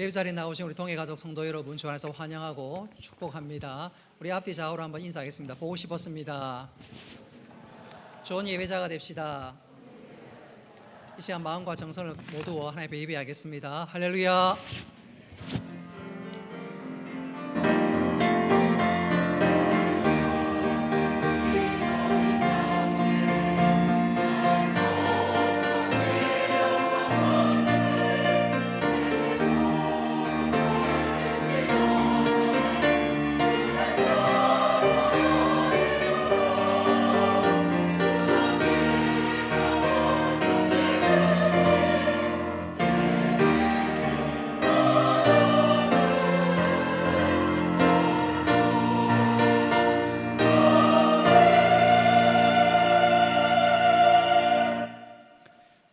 예배자리에 나오신 우리 동해가족 성도 여러분 주 안에서 환영하고 축복합니다. 우리 앞뒤 좌우로 한번 인사하겠습니다. 보고 싶었습니다. 좋은 예배자가 됩시다. 이 시간 마음과 정성을 모두 하나님 앞에 예배하겠습니다. 할렐루야.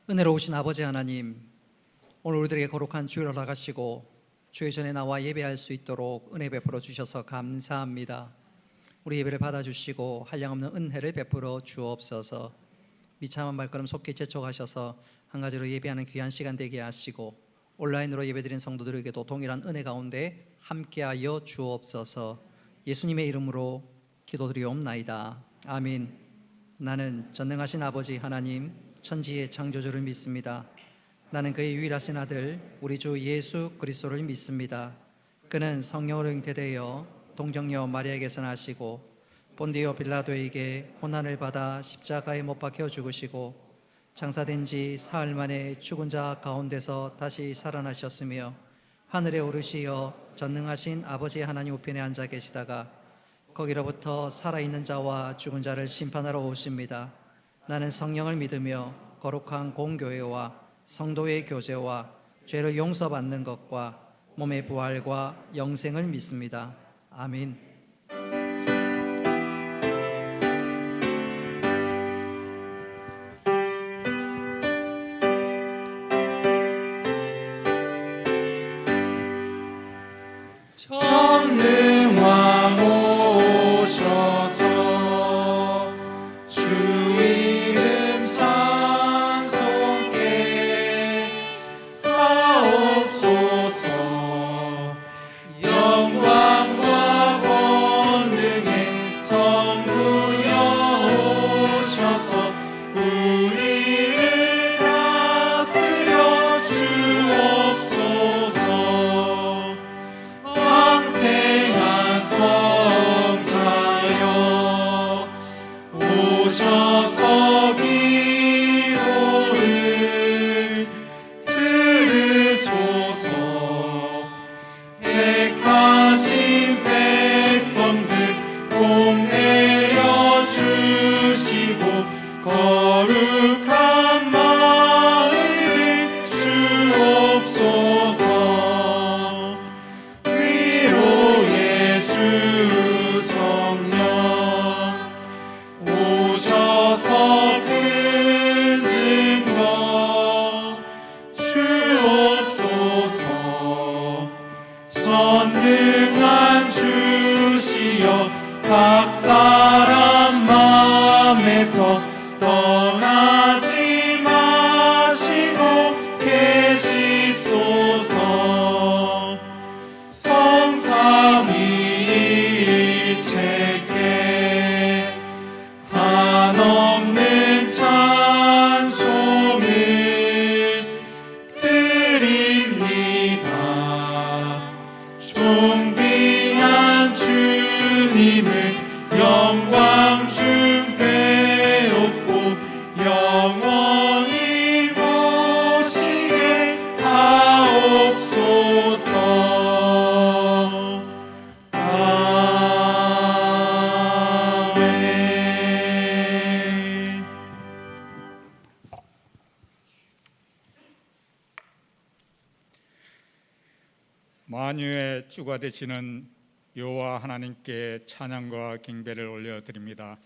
은혜로우신 아버지 하나님, 오늘 우리들에게 거룩한 주일을 허락하시고 주의 전에 나와 예배할 수 있도록 은혜 베풀어 주셔서 감사합니다. 우리 예배를 받아주시고 한량없는 은혜를 베풀어 주옵소서. 미참한 발걸음 속히 재촉하셔서 한 가지로 예배하는 귀한 시간 되게 하시고 온라인으로 예배드린 성도들에게도 동일한 은혜 가운데 함께하여 주옵소서. 예수님의 이름으로 기도드리옵나이다. 아멘. 나는 전능하신 아버지 하나님 천지의 창조주를 믿습니다. 나는 그의 유일하신 아들 우리 주 예수 그리스도를 믿습니다. 그는 성령으로 잉태되어 동정녀 마리아에게서 나시고 본디오 빌라도에게 고난을 받아 십자가에 못 박혀 죽으시고 장사된 지 사흘 만에 죽은 자 가운데서 다시 살아나셨으며 하늘에 오르시어 전능하신 아버지 하나님 우편에 앉아 계시다가 거기로부터 살아있는 자와 죽은 자를 심판하러 오십니다. 나는 성령을 믿으며 거룩한 공교회와 성도의 교제와 죄를 용서받는 것과 몸의 부활과 영생을 믿습니다. 아멘. 전능왕 오셔서 주 이름 찬송케 하옵소서. 영광과 권능의 성부여 오셔서 우리를 다스려 주옵소서. 왕생한 성자여 오셔서 기도를 들으소서. 택하신 백성들 복 내려주시고 거룩한 마음을 주옵소서. 위로의 주 성령 오셔서 큰 증거 주옵소서. 전능한 주시여 각 사람 마음에서 떠나지 마시고 계십소서. 성삼위일체께 한없는 찬송을 드립니다. 존귀한 주님을 영광 중 배웠고 영원히 모시게 하옵소서. 아멘. 만유의 주가 되시는 여호와 하나님께 찬양과 경배를 올려드립니다.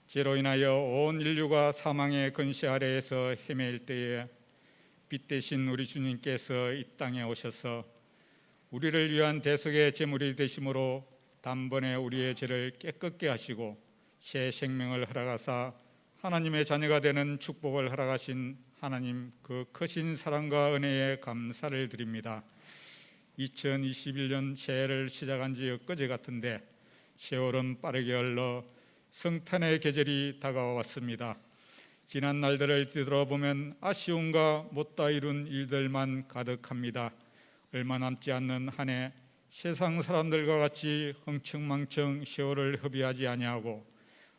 죄로 인하여 온 인류가 사망의 근시 아래에서 헤매일 때에 빛 되신 우리 주님께서 이 땅에 오셔서 우리를 위한 대속의 제물이 되심으로 단번에 우리의 죄를 깨끗게 하시고 새 생명을 허락하사 하나님의 자녀가 되는 축복을 허락하신 하나님 그 크신 사랑과 은혜에 감사를 드립니다. 2021년 새해를 시작한 지 엊그제 같은데 세월은 빠르게 흘러 성탄의 계절이 다가왔습니다. 지난 날들을 뒤돌아보면 아쉬움과 못다 이룬 일들만 가득합니다. 얼마 남지 않는 한 해 세상 사람들과 같이 흥청망청 세월을 허비하지 아니하고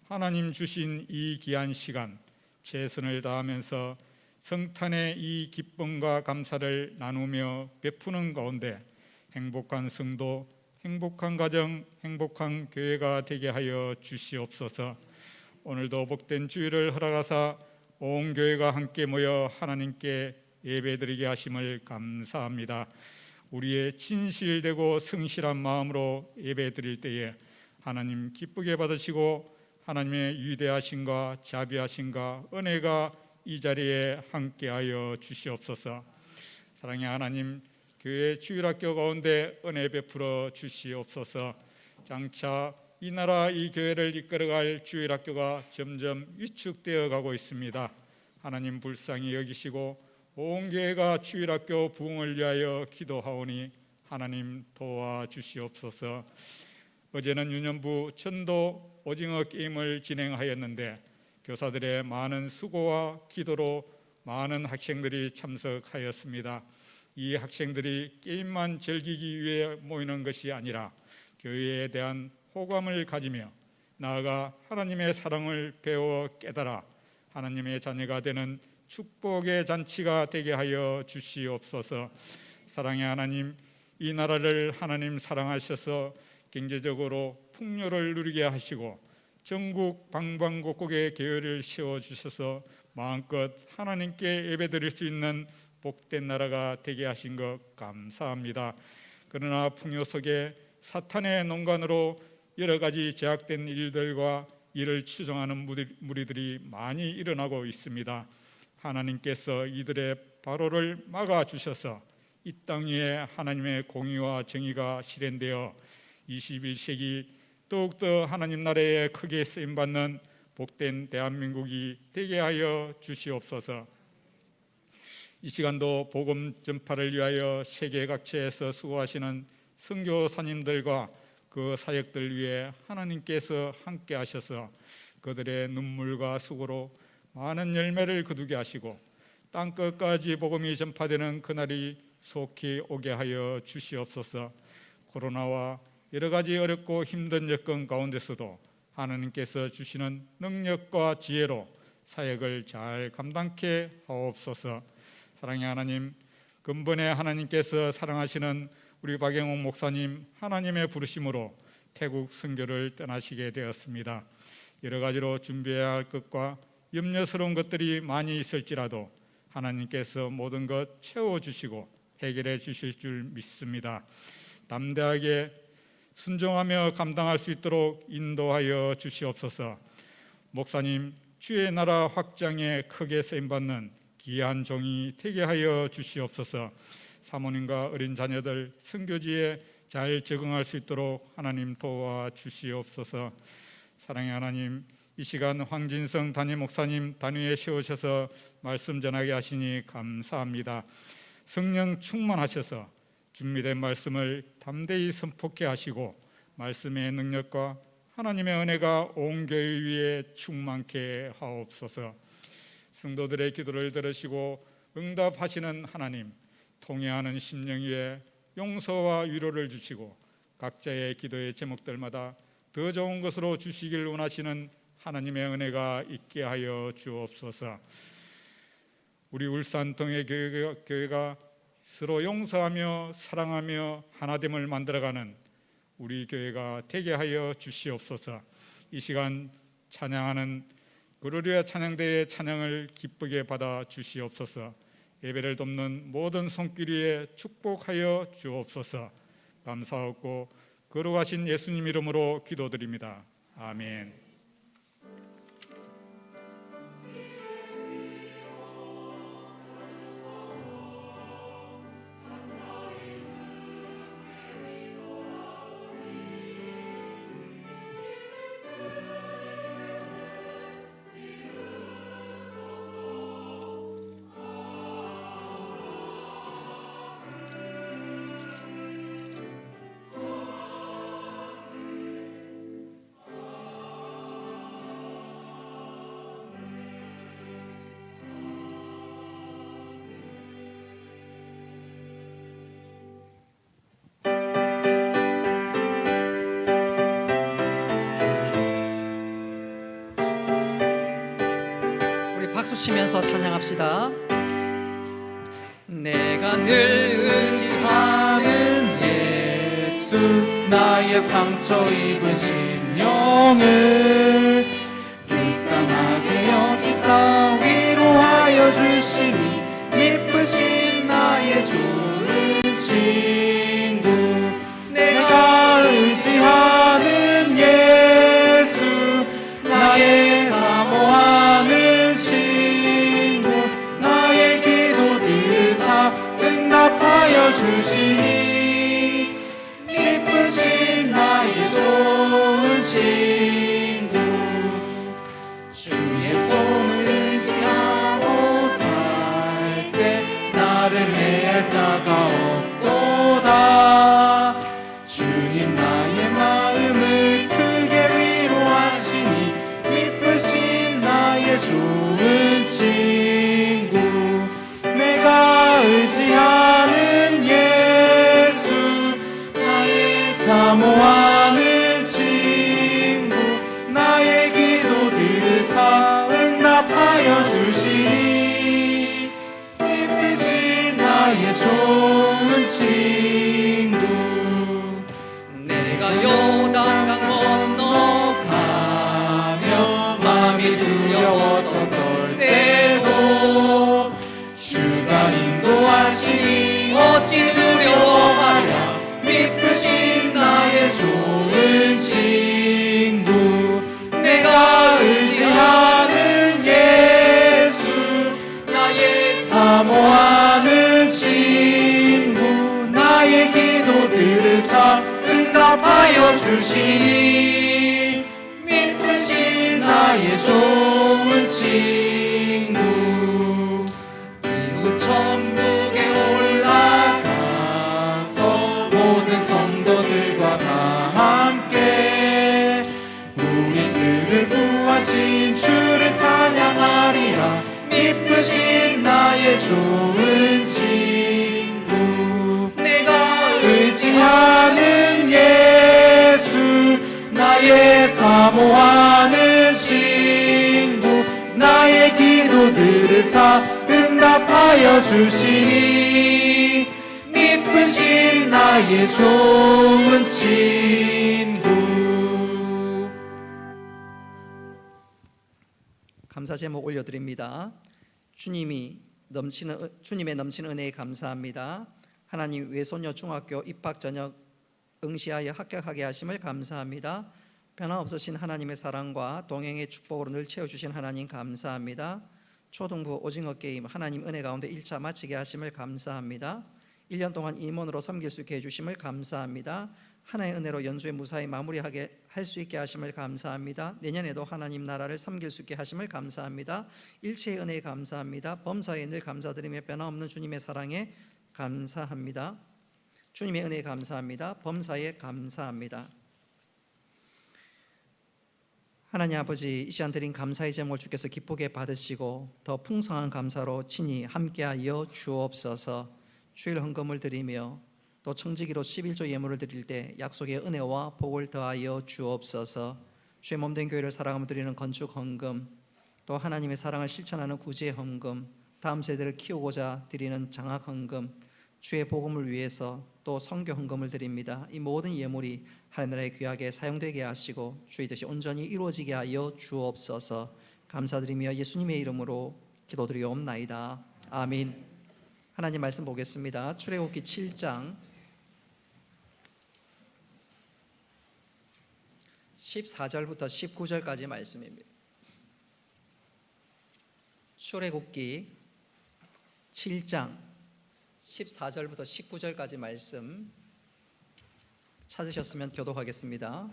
하나님 주신 이 귀한 시간 최선을 다하면서 성탄의 이 기쁨과 감사를 나누며 베푸는 가운데 행복한 성도, 행복한 가정, 행복한 교회가 되게 하여 주시옵소서. 오늘도 복된 주일을 허락하사 온 교회가 함께 모여 하나님께 예배드리게 하심을 감사합니다. 우리의 진실되고 성실한 마음으로 예배드릴 때에 하나님 기쁘게 받으시고 하나님의 위대하심과 자비하심과 은혜가 이 자리에 함께하여 주시옵소서. 사랑의 하나님, 교회 주일학교 가운데 은혜 베풀어 주시옵소서. 장차 이 나라 이 교회를 이끌어갈 주일학교가 점점 위축되어 가고 있습니다. 하나님 불쌍히 여기시고 온 교회가 주일학교 부흥을 위하여 기도하오니 하나님 도와주시옵소서. 어제는 유년부 전도 오징어 게임을 진행하였는데 교사들의 많은 수고와 기도로 많은 학생들이 참석하였습니다. 이 학생들이 게임만 즐기기 위해 모이는 것이 아니라 교회에 대한 호감을 가지며 나아가 하나님의 사랑을 배워 깨달아 하나님의 자녀가 되는 축복의 잔치가 되게 하여 주시옵소서. 사랑의 하나님, 이 나라를 하나님 사랑하셔서 경제적으로 풍요를 누리게 하시고 전국 방방곡곡에 교회를 세워주셔서 마음껏 하나님께 예배드릴 수 있는 복된 나라가 되게 하신 것 감사합니다. 그러나 풍요 속에 사탄의 농간으로 여러 가지 제약된 일들과 이를 추종하는 무리들이 많이 일어나고 있습니다. 하나님께서 이들의 발호를 막아주셔서 이 땅 위에 하나님의 공의와 정의가 실현되어 21세기 더욱더 하나님 나라에 크게 쓰임받는 복된 대한민국이 되게 하여 주시옵소서. 이 시간도 복음 전파를 위하여 세계 각처에서 수고하시는 선교사님들과 그 사역들 위해 하나님께서 함께 하셔서 그들의 눈물과 수고로 많은 열매를 거두게 하시고 땅끝까지 복음이 전파되는 그날이 속히 오게 하여 주시옵소서. 코로나와 여러 가지 어렵고 힘든 여건 가운데서도 하나님께서 주시는 능력과 지혜로 사역을 잘 감당케 하옵소서. 사랑의 하나님, 근본에 하나님께서 사랑하시는 우리 박영옥 목사님 하나님의 부르심으로 태국 선교를 떠나시게 되었습니다. 여러 가지로 준비해야 할 것과 염려스러운 것들이 많이 있을지라도 하나님께서 모든 것 채워주시고 해결해 주실 줄 믿습니다. 담대하게 순종하며 감당할 수 있도록 인도하여 주시옵소서. 목사님 주의 나라 확장에 크게 쓰임받는 귀한 종이 되게 하여 주시옵소서. 사모님과 어린 자녀들 선교지에 잘 적응할 수 있도록 하나님 도와주시옵소서. 사랑의 하나님, 이 시간 황진성 담임 목사님 단위에 세우셔서 말씀 전하게 하시니 감사합니다. 성령 충만하셔서 준비된 말씀을 담대히 선포케 하시고 말씀의 능력과 하나님의 은혜가 온 교회 위에 충만케 하옵소서. 성도들의 기도를 들으시고 응답하시는 하나님, 통회하는 심령 위에 용서와 위로를 주시고 각자의 기도의 제목들마다 더 좋은 것으로 주시길 원하시는 하나님의 은혜가 있게 하여 주옵소서. 우리 울산 동해교회가 서로 용서하며 사랑하며 하나됨을 만들어가는 우리 교회가 되게 하여 주시옵소서. 이 시간 찬양하는 그루리아 찬양대의 찬양을 기쁘게 받아 주시옵소서. 예배를 돕는 모든 손길 위에 축복하여 주옵소서. 감사하고 거룩하신 예수님 이름으로 기도드립니다. 아멘. 치면서 찬양합시다. 내가 늘 의지하는 예수 나의 상처 입은 심령을 불쌍하게 여기사 위로하여 주시니 미쁘신 나의 좋은 친구 내가 의지하는 예수 나의 사모하는 친구 나의 기도 들으사 응답하여 주시니 미쁘신 나의 좋은 친구 주의 손을 의지하고 살 때 나를 해할 자가 없도다 주님 나의 마음을 크게 위로하시니 미쁘신 나의 좋은 친구 내가 의지하는 예수 나의 사모하는 친구 나의 기도 들으사 응답하여 주시니 미쁘신 나의 좋은 친구 내가 요단강 건너가며 마음이 두려워서 떨 때도 주가 인도하시니 어찌 두려워하랴 미쁘신 나의 좋은 친구 내가 의지하는 예수 나의 사모하는 친구 나의 기도 들으사 응답하여 주시니 미쁘신 나의 좋은 친구 이후 천국에 올라가서 모든 성도들과 다 함께 우리들을 구하신 주를 찬양하리라 미쁘신 나의 좋은 친구 내가 의지하는 예수 나의 사모하는 친구 나의 기도 들으사 응답하여 주시니 미쁘신 나의 좋은 친구 감사 제목 올려드립니다. 주님의 넘치는 은혜에 감사합니다. 하나님 외손녀 중학교 입학 전형 응시하여 합격하게 하심을 감사합니다. 변함없으신 하나님의 사랑과 동행의 축복으로 늘 채워주신 하나님 감사합니다. 초등부 오징어 게임 하나님 은혜 가운데 1차 마치게 하심을 감사합니다. 1년 동안 임원으로 섬길 수 있게 해주심을 감사합니다. 하나의 은혜로 연수에 무사히 마무리하게 할 수 있게 하심을 감사합니다. 내년에도 하나님 나라를 섬길 수 있게 하심을 감사합니다. 일체의 은혜에 감사합니다. 범사에 늘 감사드리며 변함없는 주님의 사랑에 감사합니다. 주님의 은혜에 감사합니다. 범사에 감사합니다. 하나님 아버지, 이 시간 드린 감사의 제목을 주께서 기쁘게 받으시고 더 풍성한 감사로 친히 함께하여 주옵소서. 주일 헌금을 드리며 또 청지기로 11조 예물을 드릴 때 약속의 은혜와 복을 더하여 주옵소서. 주의 몸된 교회를 사랑하며 드리는 건축 헌금, 또 하나님의 사랑을 실천하는 구제 헌금, 다음 세대를 키우고자 드리는 장학 헌금, 주의 복음을 위해서 또 선교 헌금을 드립니다. 이 모든 예물이 하늘나라에 귀하게 사용되게 하시고 주의 뜻이 온전히 이루어지게 하여 주옵소서. 감사드리며 예수님의 이름으로 기도드리옵나이다. 아멘. 하나님 말씀 보겠습니다. 출애굽기 7장 14절부터 19절까지 말씀입니다. 출애굽기 7장 14절부터 19절까지 말씀 찾으셨으면 교독하겠습니다.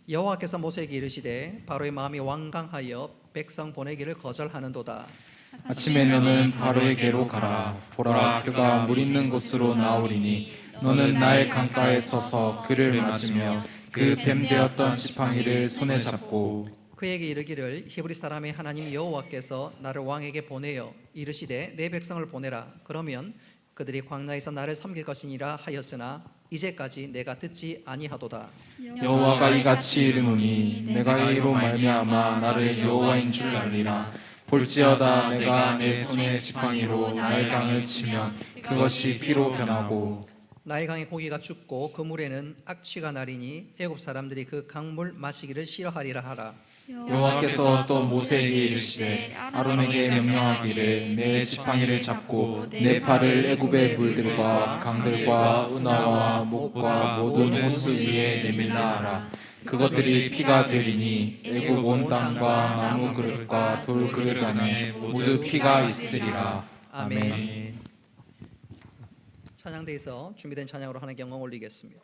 여호와께서 모세에게 이르시되 바로의 마음이 완강하여 백성 보내기를 거절하는도다. 아침에 너는 바로에게로 가라. 보라, 그가 물 있는 곳으로 나오리니 너는 나일 강가에 서서 그를 맞으며 그 뱀되었던 지팡이를 손에 잡고 그에게 이르기를 히브리 사람의 하나님 여호와께서 나를 왕에게 보내어 이르시되 내 백성을 보내라. 그러면 그들이 광야에서 나를 섬길 것이니라 하였으나 이제까지 내가 듣지 아니하도다. 여호와가 이같이 이르노니 내가 이로 말미암아 나를 여호와인 줄 알리라. 볼지어다 내가 내 손의 지팡이로 나의 강을 치면 그것이 피로 변하고 나의 강의 고기가 죽고 그 물에는 악취가 나리니 애굽 사람들이 그 강물 마시기를 싫어하리라 하라. 여호와께서 또 모세에게 이르시되 아론에게 명령하기를 내 지팡이를 잡고 내 팔을 애굽의 물들과 강들과 운하와 목과 모든 호수 위에 내밀라 하라. 그것들이 피가 되리니 애굽 온 땅과 나무 그릇과 돌 그릇 안에 모두 피가 있으리라. 아멘. 찬양대에서 준비된 찬양으로 하나님께 영광 올리겠습니다.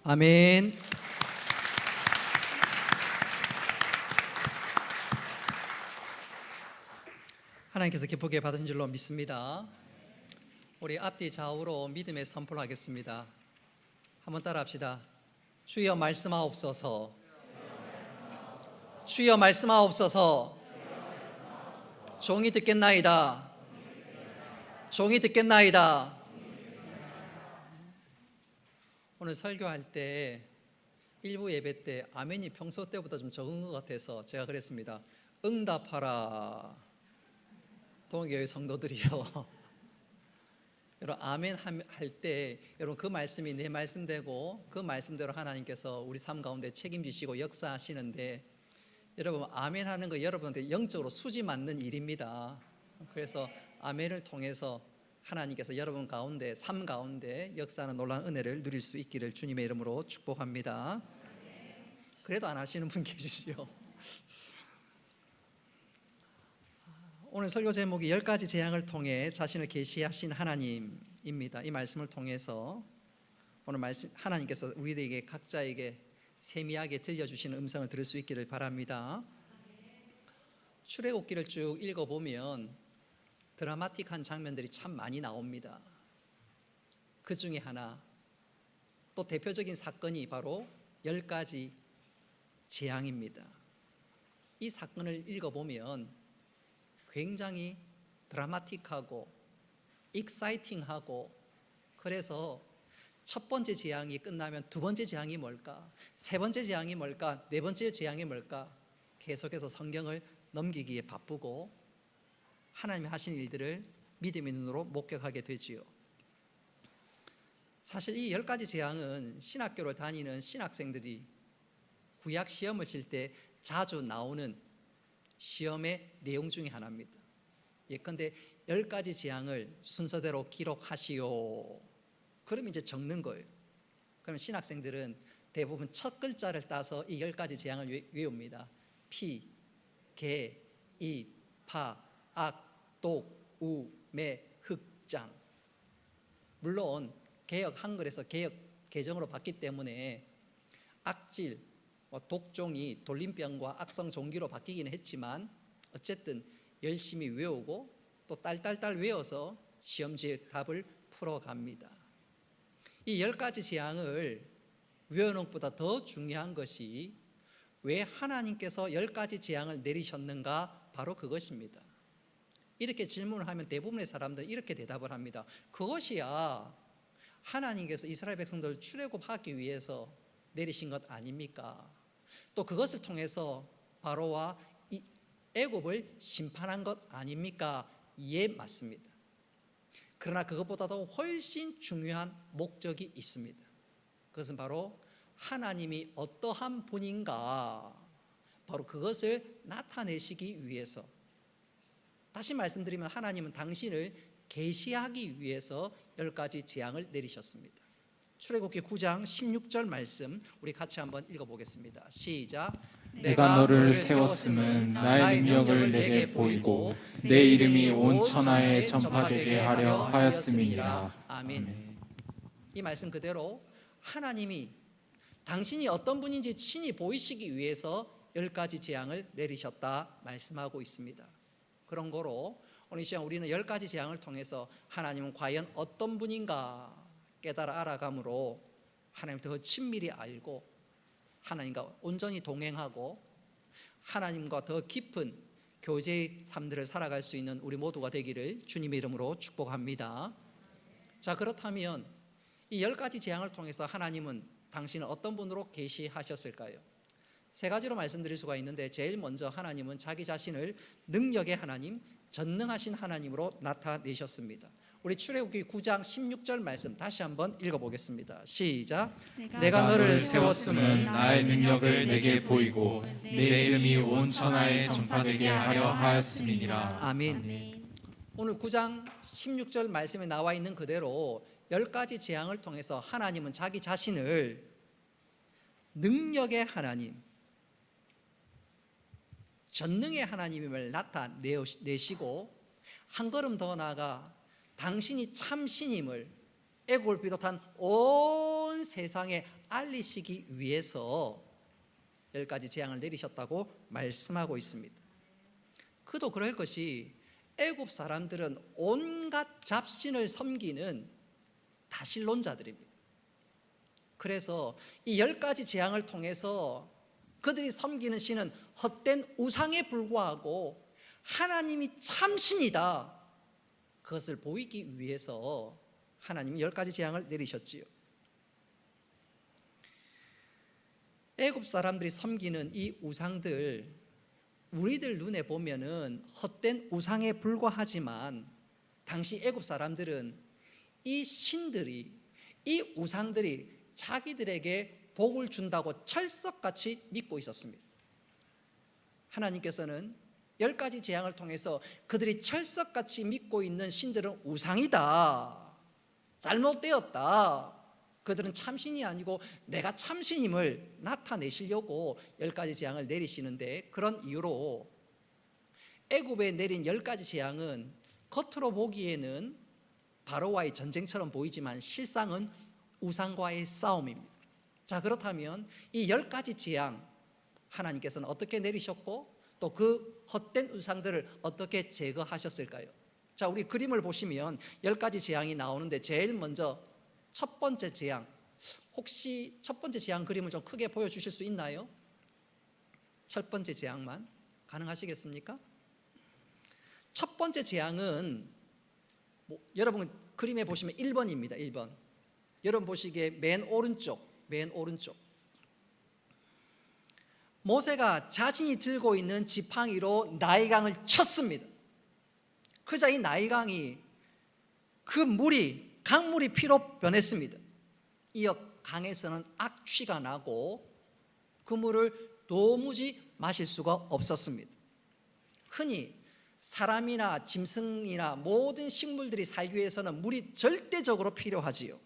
아멘. 하나님께서 기쁘게 받으신 줄로 믿습니다. 우리 앞뒤 좌우로 믿음의 선포를 하겠습니다. 한번 따라합시다. 주여 말씀하옵소서. 주여 말씀하옵소서. 종이 듣겠나이다. 종이 듣겠나이다. 오늘 설교할 때 일부 예배 때 아멘이 평소 때보다 좀 적은 것 같아서 제가 그랬습니다. 응답하라 동교회 성도들이요. 여러분 아멘 할 때 여러분 그 말씀이 내 말씀되고 그 말씀대로 하나님께서 우리 삶 가운데 책임지시고 역사하시는데 여러분 아멘 하는 거 여러분한테 영적으로 수지 맞는 일입니다. 그래서 아멘을 통해서 하나님께서 여러분 가운데 삶 가운데 역사하는 놀라운 은혜를 누릴 수 있기를 주님의 이름으로 축복합니다. 그래도 안 하시는 분 계시죠? 오늘 설교 제목이 10가지 재앙을 통해 자신을 계시하신 하나님입니다. 이 말씀을 통해서 오늘 말씀 하나님께서 우리에게 각자에게 세미하게 들려주시는 음성을 들을 수 있기를 바랍니다. 출애굽기를 쭉 읽어보면 드라마틱한 장면들이 참 많이 나옵니다. 그 중에 하나 또 대표적인 사건이 바로 10가지 재앙입니다. 이 사건을 읽어보면 굉장히 드라마틱하고 익사이팅하고 그래서 첫 번째 재앙이 끝나면 두 번째 재앙이 뭘까? 세 번째 재앙이 뭘까? 네 번째 재앙이 뭘까? 계속해서 성경을 넘기기에 바쁘고 하나님이 하신 일들을 믿음의 눈으로 목격하게 되지요. 사실 이 10가지 재앙은 신학교를 다니는 신학생들이 구약 시험을 칠 때 자주 나오는 시험의 내용 중에 하나입니다. 예컨대 10가지 재앙을 순서대로 기록하시오. 그럼 이제 적는 거예요. 그럼 신학생들은 대부분 첫 글자를 따서 이 10가지 재앙을 외웁니다. 피, 개, 이, 파, 악, 독, 우, 매, 흑장. 물론 개역 한글에서 개역 개정으로 봤기 때문에 악질, 독종이 돌림병과 악성 종기로 바뀌기는 했지만 어쨌든 열심히 외우고 또 딸딸딸 외워서 시험지에 답을 풀어갑니다. 이 10가지 재앙을 외우는 것보다 더 중요한 것이 왜 하나님께서 10가지 재앙을 내리셨는가? 바로 그것입니다. 이렇게 질문을 하면 대부분의 사람들은 이렇게 대답을 합니다. 그것이야 하나님께서 이스라엘 백성들을 출애굽하기 위해서 내리신 것 아닙니까? 또 그것을 통해서 바로와 이 애굽을 심판한 것 아닙니까? 예, 맞습니다. 그러나 그것보다도 훨씬 중요한 목적이 있습니다. 그것은 바로 하나님이 어떠한 분인가, 바로 그것을 나타내시기 위해서. 다시 말씀드리면 하나님은 당신을 계시하기 위해서 10가지 재앙을 내리셨습니다. 출애굽기 9장 16절 말씀 우리 같이 한번 읽어보겠습니다. 시작. 내가 너를 세웠음은 나의 능력을 내게 보이고 내 이름이 온 천하에 전파되게 하려 하였음이니라. 아멘. 이 말씀 그대로 하나님이 당신이 어떤 분인지 친히 보이시기 위해서 10가지 재앙을 내리셨다 말씀하고 있습니다. 그런 거로 오늘 이 시간 우리는 10가지 재앙을 통해서 하나님은 과연 어떤 분인가 깨달아 알아감으로 하나님을 더 친밀히 알고 하나님과 온전히 동행하고 하나님과 더 깊은 교제의 삶들을 살아갈 수 있는 우리 모두가 되기를 주님의 이름으로 축복합니다. 자, 그렇다면 이 10가지 재앙을 통해서 하나님은 당신을 어떤 분으로 계시하셨을까요? 세 가지로 말씀드릴 수가 있는데 제일 먼저 하나님은 자기 자신을 능력의 하나님, 전능하신 하나님으로 나타내셨습니다. 우리 출애굽기 9장 16절 말씀 다시 한번 읽어보겠습니다. 시작. 내가 너를 세웠음은 나의 능력을 내게 보이고 내 이름이 온 천하에 전파되게 하려 하였음이니라. 아멘. 오늘 9장 16절 말씀에 나와 있는 그대로 10가지 재앙을 통해서 하나님은 자기 자신을 능력의 하나님, 전능의 하나님임을 나타내시고 한 걸음 더 나아가 당신이 참 신임을 애국을 비롯한 온 온 세상에 알리시기 위해서 10가지 재앙을 내리셨다고 말씀하고 있습니다. 그도 그럴 것이 애굽 사람들은 온갖 잡신을 섬기는 다신론자들입니다. 그래서 이 10가지 재앙을 통해서 그들이 섬기는 신은 헛된 우상에 불과하고 하나님이 참신이다, 그것을 보이기 위해서 하나님이 10가지 재앙을 내리셨지요. 애굽 사람들이 섬기는 이 우상들, 우리들 눈에 보면은 헛된 우상에 불과하지만 당시 애굽 사람들은 이 신들이, 이 우상들이 자기들에게 복을 준다고 철석같이 믿고 있었습니다. 하나님께서는 10가지 재앙을 통해서 그들이 철석같이 믿고 있는 신들은 우상이다, 잘못되었다, 그들은 참신이 아니고 내가 참신임을 나타내시려고 10가지 재앙을 내리시는데, 그런 이유로 애굽에 내린 10가지 재앙은 겉으로 보기에는 바로와의 전쟁처럼 보이지만 실상은 우상과의 싸움입니다. 자, 그렇다면 이 10가지 재앙 하나님께서는 어떻게 내리셨고 또 그 헛된 우상들을 어떻게 제거하셨을까요? 자, 우리 그림을 보시면 10가지 재앙이 나오는데 제일 먼저 첫 번째 재앙, 혹시 첫 번째 재앙 그림을 좀 크게 보여주실 수 있나요? 첫 번째 재앙만 가능하시겠습니까? 첫 번째 재앙은 여러분 그림에 보시면 1번입니다. 1번. 여러분 보시기에 맨 오른쪽. 모세가 자신이 들고 있는 지팡이로 나일강을 쳤습니다. 그러자 이 나일강이 그 강물이 피로 변했습니다. 이어 강에서는 악취가 나고 그 물을 도무지 마실 수가 없었습니다. 흔히 사람이나 짐승이나 모든 식물들이 살기 위해서는 물이 절대적으로 필요하지요.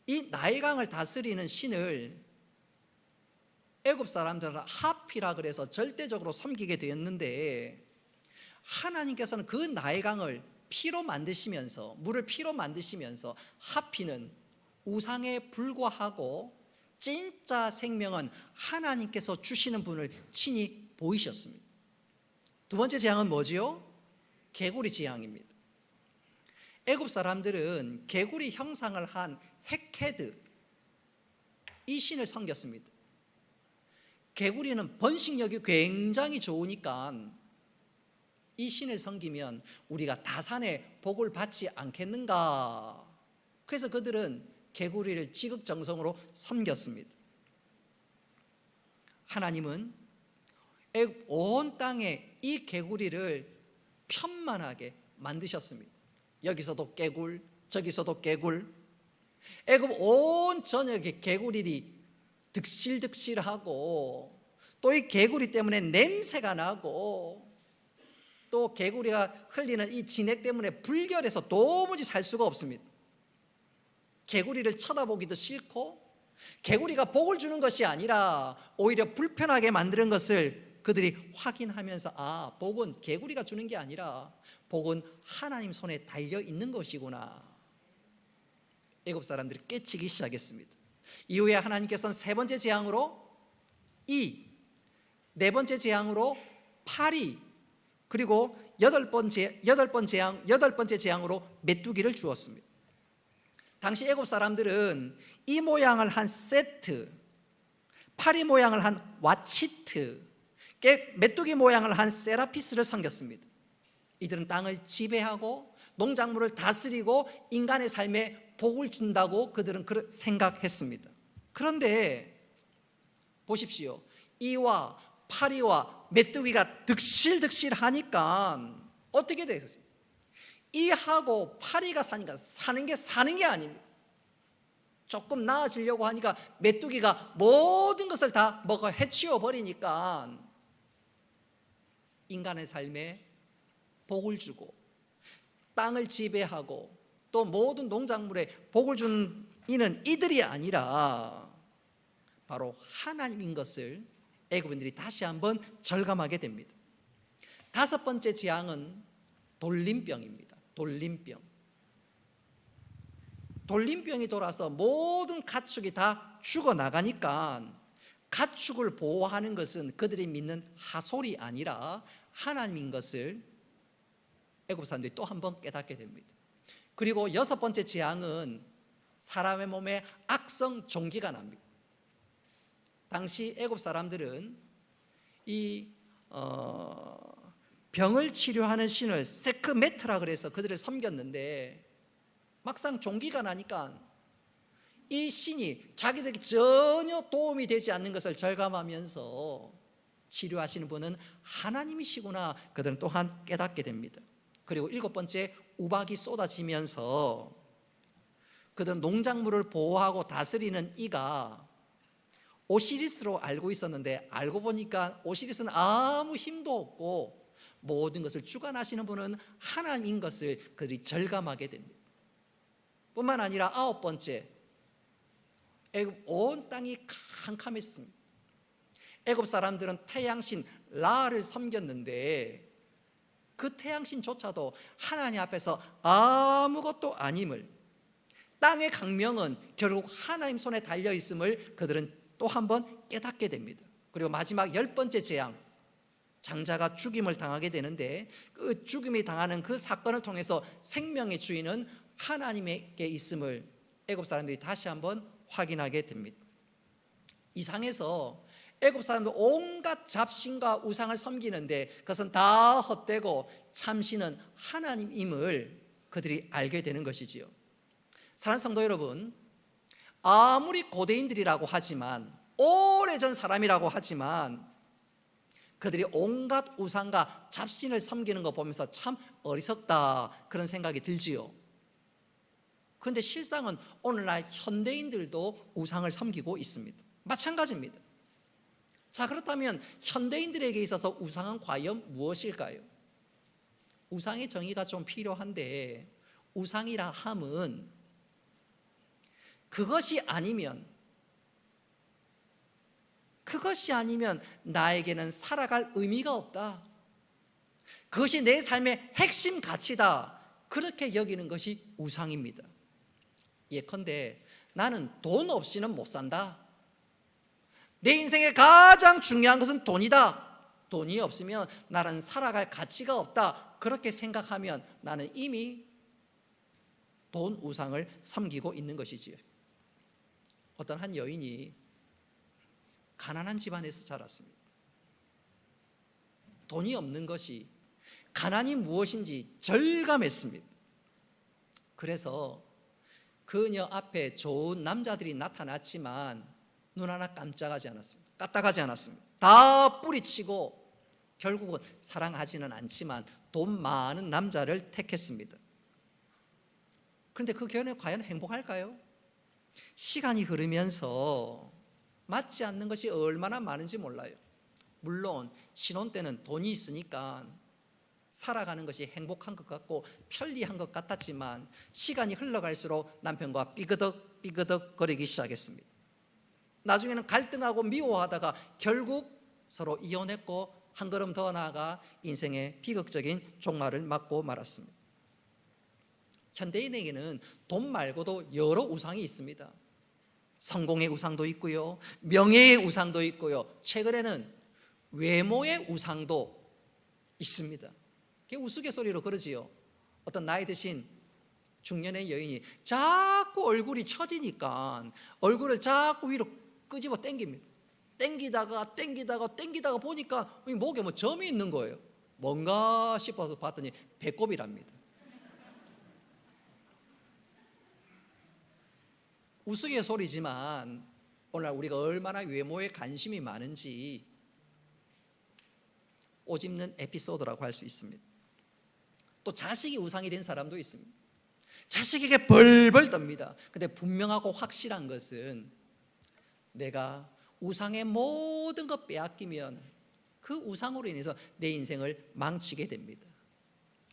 이 나일강을 다스리는 신을 애굽 사람들은 하피라 그래서 절대적으로 섬기게 되었는데, 하나님께서는 그 나일강을 피로 만드시면서, 물을 피로 만드시면서 하피는 우상에 불과하고 진짜 생명은 하나님께서 주시는 분을 친히 보이셨습니다. 두 번째 재앙은 뭐지요? 개구리 재앙입니다. 애굽 사람들은 개구리 형상을 한 헤케드, 이 신을 섬겼습니다. 개구리는 번식력이 굉장히 좋으니까 이 신을 섬기면 우리가 다산의 복을 받지 않겠는가, 그래서 그들은 개구리를 지극정성으로 섬겼습니다. 하나님은 온 땅에 이 개구리를 편만하게 만드셨습니다. 여기서도 개굴, 저기서도 개굴. 애굽 온 전역에 개구리들이 득실득실하고, 또 이 개구리 때문에 냄새가 나고, 또 개구리가 흘리는 이 진액 때문에 불결해서 도무지 살 수가 없습니다. 개구리를 쳐다보기도 싫고, 개구리가 복을 주는 것이 아니라 오히려 불편하게 만드는 것을 그들이 확인하면서, 아, 복은 개구리가 주는 게 아니라 복은 하나님 손에 달려 있는 것이구나, 애굽 사람들이 깨치기 시작했습니다. 이후에 하나님께서는 세 번째 재앙으로 네 번째 재앙으로 파리, 그리고 여덟 번째 재앙으로 메뚜기를 주었습니다. 당시 애굽 사람들은 이 모양을 한 세트, 파리 모양을 한 와치트, 메뚜기 모양을 한 세라피스를 섬겼습니다. 이들은 땅을 지배하고 농작물을 다스리고 인간의 삶에 복을 준다고 그들은 생각했습니다. 그런데 보십시오. 이와 파리와 메뚜기가 득실득실하니까 어떻게 되겠습니까? 이하고 파리가 사는 게 아닙니다. 조금 나아지려고 하니까 메뚜기가 모든 것을 다 먹어 해치워 버리니까 인간의 삶에 복을 주고 땅을 지배하고 또 모든 농작물에 복을 준 이는 이들이 아니라 바로 하나님인 것을 애굽인들이 다시 한번 절감하게 됩니다. 다섯 번째 재앙은 돌림병입니다. 돌림병. 돌림병이 돌아서 모든 가축이 다 죽어나가니까 가축을 보호하는 것은 그들이 믿는 하솔이 아니라 하나님인 것을 애굽 사람들이 또 한 번 깨닫게 됩니다. 그리고 여섯 번째 재앙은 사람의 몸에 악성 종기가 납니다. 당시 애굽 사람들은 이 병을 치료하는 신을 세크메트라 그래서 그들을 섬겼는데 막상 종기가 나니까 이 신이 자기들에게 전혀 도움이 되지 않는 것을 절감하면서 치료하시는 분은 하나님이시구나 그들은 또한 깨닫게 됩니다. 그리고 일곱 번째, 우박이 쏟아지면서 그들은 농작물을 보호하고 다스리는 이가 오시리스로 알고 있었는데 알고 보니까 오시리스는 아무 힘도 없고 모든 것을 주관하시는 분은 하나님인 것을 그들이 절감하게 됩니다. 뿐만 아니라 아홉 번째, 애굽 온 땅이 캄캄했습니다. 애굽 사람들은 태양신 라를 섬겼는데 그 태양신조차도 하나님 앞에서 아무것도 아님을, 땅의 강명은 결국 하나님 손에 달려 있음을 그들은 또 한 번 깨닫게 됩니다. 그리고 마지막 열 번째 재앙, 장자가 죽임을 당하게 되는데 그 죽임이 당하는 그 사건을 통해서 생명의 주인은 하나님에게 있음을 애굽 사람들이 다시 한번 확인하게 됩니다. 이상해서 애굽 사람들 온갖 잡신과 우상을 섬기는데 그것은 다 헛되고 참신은 하나님임을 그들이 알게 되는 것이지요. 사랑하는 성도 여러분, 아무리 고대인들이라고 하지만 오래전 사람이라고 하지만 그들이 온갖 우상과 잡신을 섬기는 거 보면서 참 어리석다 그런 생각이 들지요. 그런데 실상은 오늘날 현대인들도 우상을 섬기고 있습니다. 마찬가지입니다. 자, 그렇다면 현대인들에게 있어서 우상은 과연 무엇일까요? 우상의 정의가 좀 필요한데 우상이라 함은 그것이 아니면 나에게는 살아갈 의미가 없다. 그것이 내 삶의 핵심 가치다. 그렇게 여기는 것이 우상입니다. 예컨대 나는 돈 없이는 못 산다. 내 인생의 가장 중요한 것은 돈이다. 돈이 없으면 나는 살아갈 가치가 없다. 그렇게 생각하면 나는 이미 돈 우상을 섬기고 있는 것이지요. 어떤 한 여인이 가난한 집안에서 자랐습니다. 돈이 없는 것이, 가난이 무엇인지 절감했습니다. 그래서 그녀 앞에 좋은 남자들이 나타났지만 눈 하나 까딱하지 않았습니다. 다 뿌리치고 결국은 사랑하지는 않지만 돈 많은 남자를 택했습니다. 그런데 그 결혼에 과연 행복할까요? 시간이 흐르면서 맞지 않는 것이 얼마나 많은지 몰라요. 물론 신혼 때는 돈이 있으니까 살아가는 것이 행복한 것 같고 편리한 것 같았지만 시간이 흘러갈수록 남편과 삐그덕 거리기 시작했습니다. 나중에는 갈등하고 미워하다가 결국 서로 이혼했고 한 걸음 더 나아가 인생의 비극적인 종말을 맞고 말았습니다. 현대인에게는 돈 말고도 여러 우상이 있습니다. 성공의 우상도 있고요, 명예의 우상도 있고요, 최근에는 외모의 우상도 있습니다. 그게 우스갯소리로 그러지요. 어떤 나이 드신 중년의 여인이 자꾸 얼굴이 처지니까 얼굴을 자꾸 위로 끄집어 당깁니다. 땡기다가 보니까 목에 뭐 점이 있는 거예요. 뭔가 싶어서 봤더니 배꼽이랍니다. 우스갯소리지만 오늘 우리가 얼마나 외모에 관심이 많은지 오집는 에피소드라고 할 수 있습니다. 또 자식이 우상이 된 사람도 있습니다. 자식에게 벌벌 떱니다. 근데 분명하고 확실한 것은 내가 우상의 모든 것 빼앗기면 그 우상으로 인해서 내 인생을 망치게 됩니다.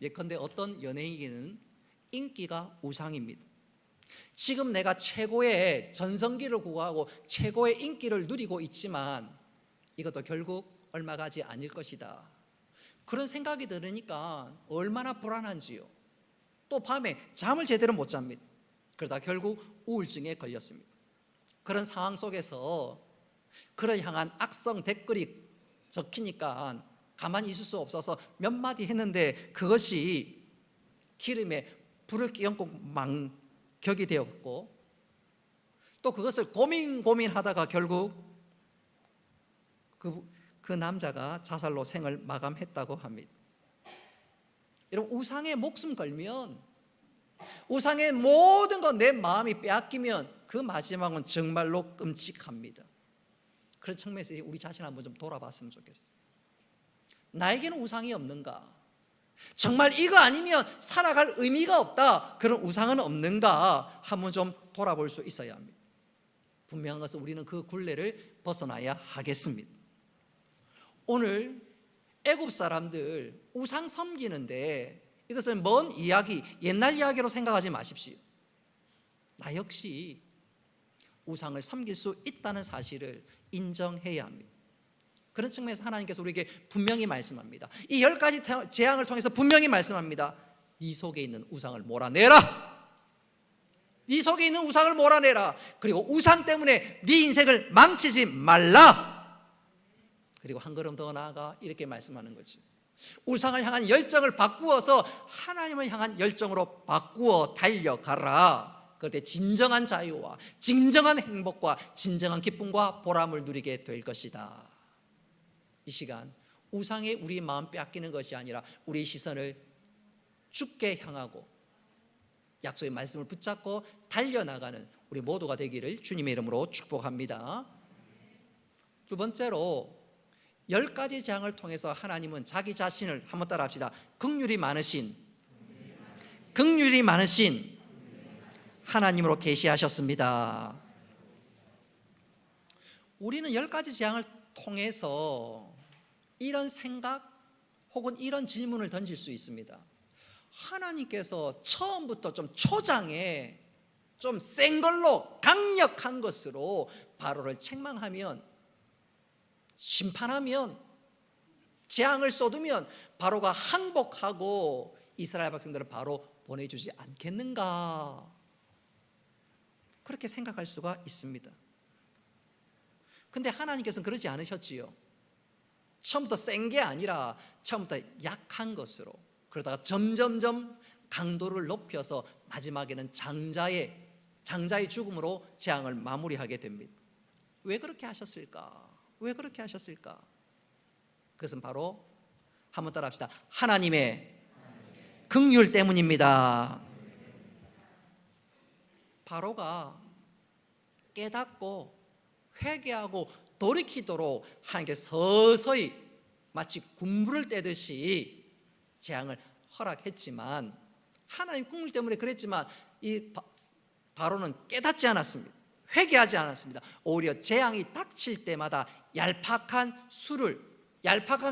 예컨대 어떤 연예인에게는 인기가 우상입니다. 지금 내가 최고의 전성기를 구가하고 최고의 인기를 누리고 있지만 이것도 결국 얼마 가지 않을 것이다. 그런 생각이 들으니까 얼마나 불안한지요. 또 밤에 잠을 제대로 못 잡니다. 그러다 결국 우울증에 걸렸습니다. 그런 상황 속에서 그를 향한 악성 댓글이 적히니까 가만히 있을 수 없어서 몇 마디 했는데 그것이 기름에 불을 끼얹고 망격이 되었고, 또 그것을 고민하다가 결국 그 남자가 자살로 생을 마감했다고 합니다. 여러분, 우상에 목숨 걸면, 우상의 모든 것 내 마음이 빼앗기면 그 마지막은 정말로 끔찍합니다. 그런 측면에서 우리 자신 한번 좀 돌아봤으면 좋겠어요. 나에게는 우상이 없는가? 정말 이거 아니면 살아갈 의미가 없다, 그런 우상은 없는가 한번 좀 돌아볼 수 있어야 합니다. 분명한 것은 우리는 그 굴레를 벗어나야 하겠습니다. 오늘 애굽 사람들 우상 섬기는데 이것은 먼 이야기, 옛날 이야기로 생각하지 마십시오. 나 역시 우상을 섬길 수 있다는 사실을 인정해야 합니다. 그런 측면에서 하나님께서 우리에게 분명히 말씀합니다. 이 10가지 재앙을 통해서 분명히 말씀합니다. 네 속에 있는 우상을 몰아내라. 네 속에 있는 우상을 몰아내라. 그리고 우상 때문에 네 인생을 망치지 말라. 그리고 한 걸음 더 나아가 이렇게 말씀하는 거죠. 우상을 향한 열정을 바꾸어서 하나님을 향한 열정으로 바꾸어 달려가라. 그럴 때 진정한 자유와 진정한 행복과 진정한 기쁨과 보람을 누리게 될 것이다. 이 시간 우상에 우리 마음 빼앗기는 것이 아니라 우리 시선을 주께 향하고 약속의 말씀을 붙잡고 달려나가는 우리 모두가 되기를 주님의 이름으로 축복합니다. 두 번째로 10가지 재앙을 통해서 하나님은 자기 자신을 한번 따라 합시다. 긍휼이 많으신 하나님으로 계시하셨습니다. 우리는 10가지 재앙을 통해서 이런 생각 혹은 이런 질문을 던질 수 있습니다. 하나님께서 처음부터 좀 초장에 좀 센 걸로 강력한 것으로 바로를 책망하면, 심판하면, 재앙을 쏟으면 바로가 항복하고 이스라엘 백성들을 바로 보내주지 않겠는가? 그렇게 생각할 수가 있습니다. 근데 하나님께서는 그러지 않으셨지요. 처음부터 센 게 아니라 처음부터 약한 것으로, 그러다가 점점점 강도를 높여서 마지막에는 장자의 죽음으로 재앙을 마무리하게 됩니다. 왜 그렇게 하셨을까? 왜 그렇게 하셨을까? 그것은 바로 한번 따라 합시다. 하나님의 긍휼 때문입니다. 바로가 깨닫고 회개하고 돌이키도록 하나님께 서서히 마치 군부를 떼듯이 재앙을 허락했지만, 하나님 긍휼 때문에 그랬지만 이 바로는 깨닫지 않았습니다. 회개하지 않았습니다. 오히려 재앙이 닥칠 때마다 얄팍한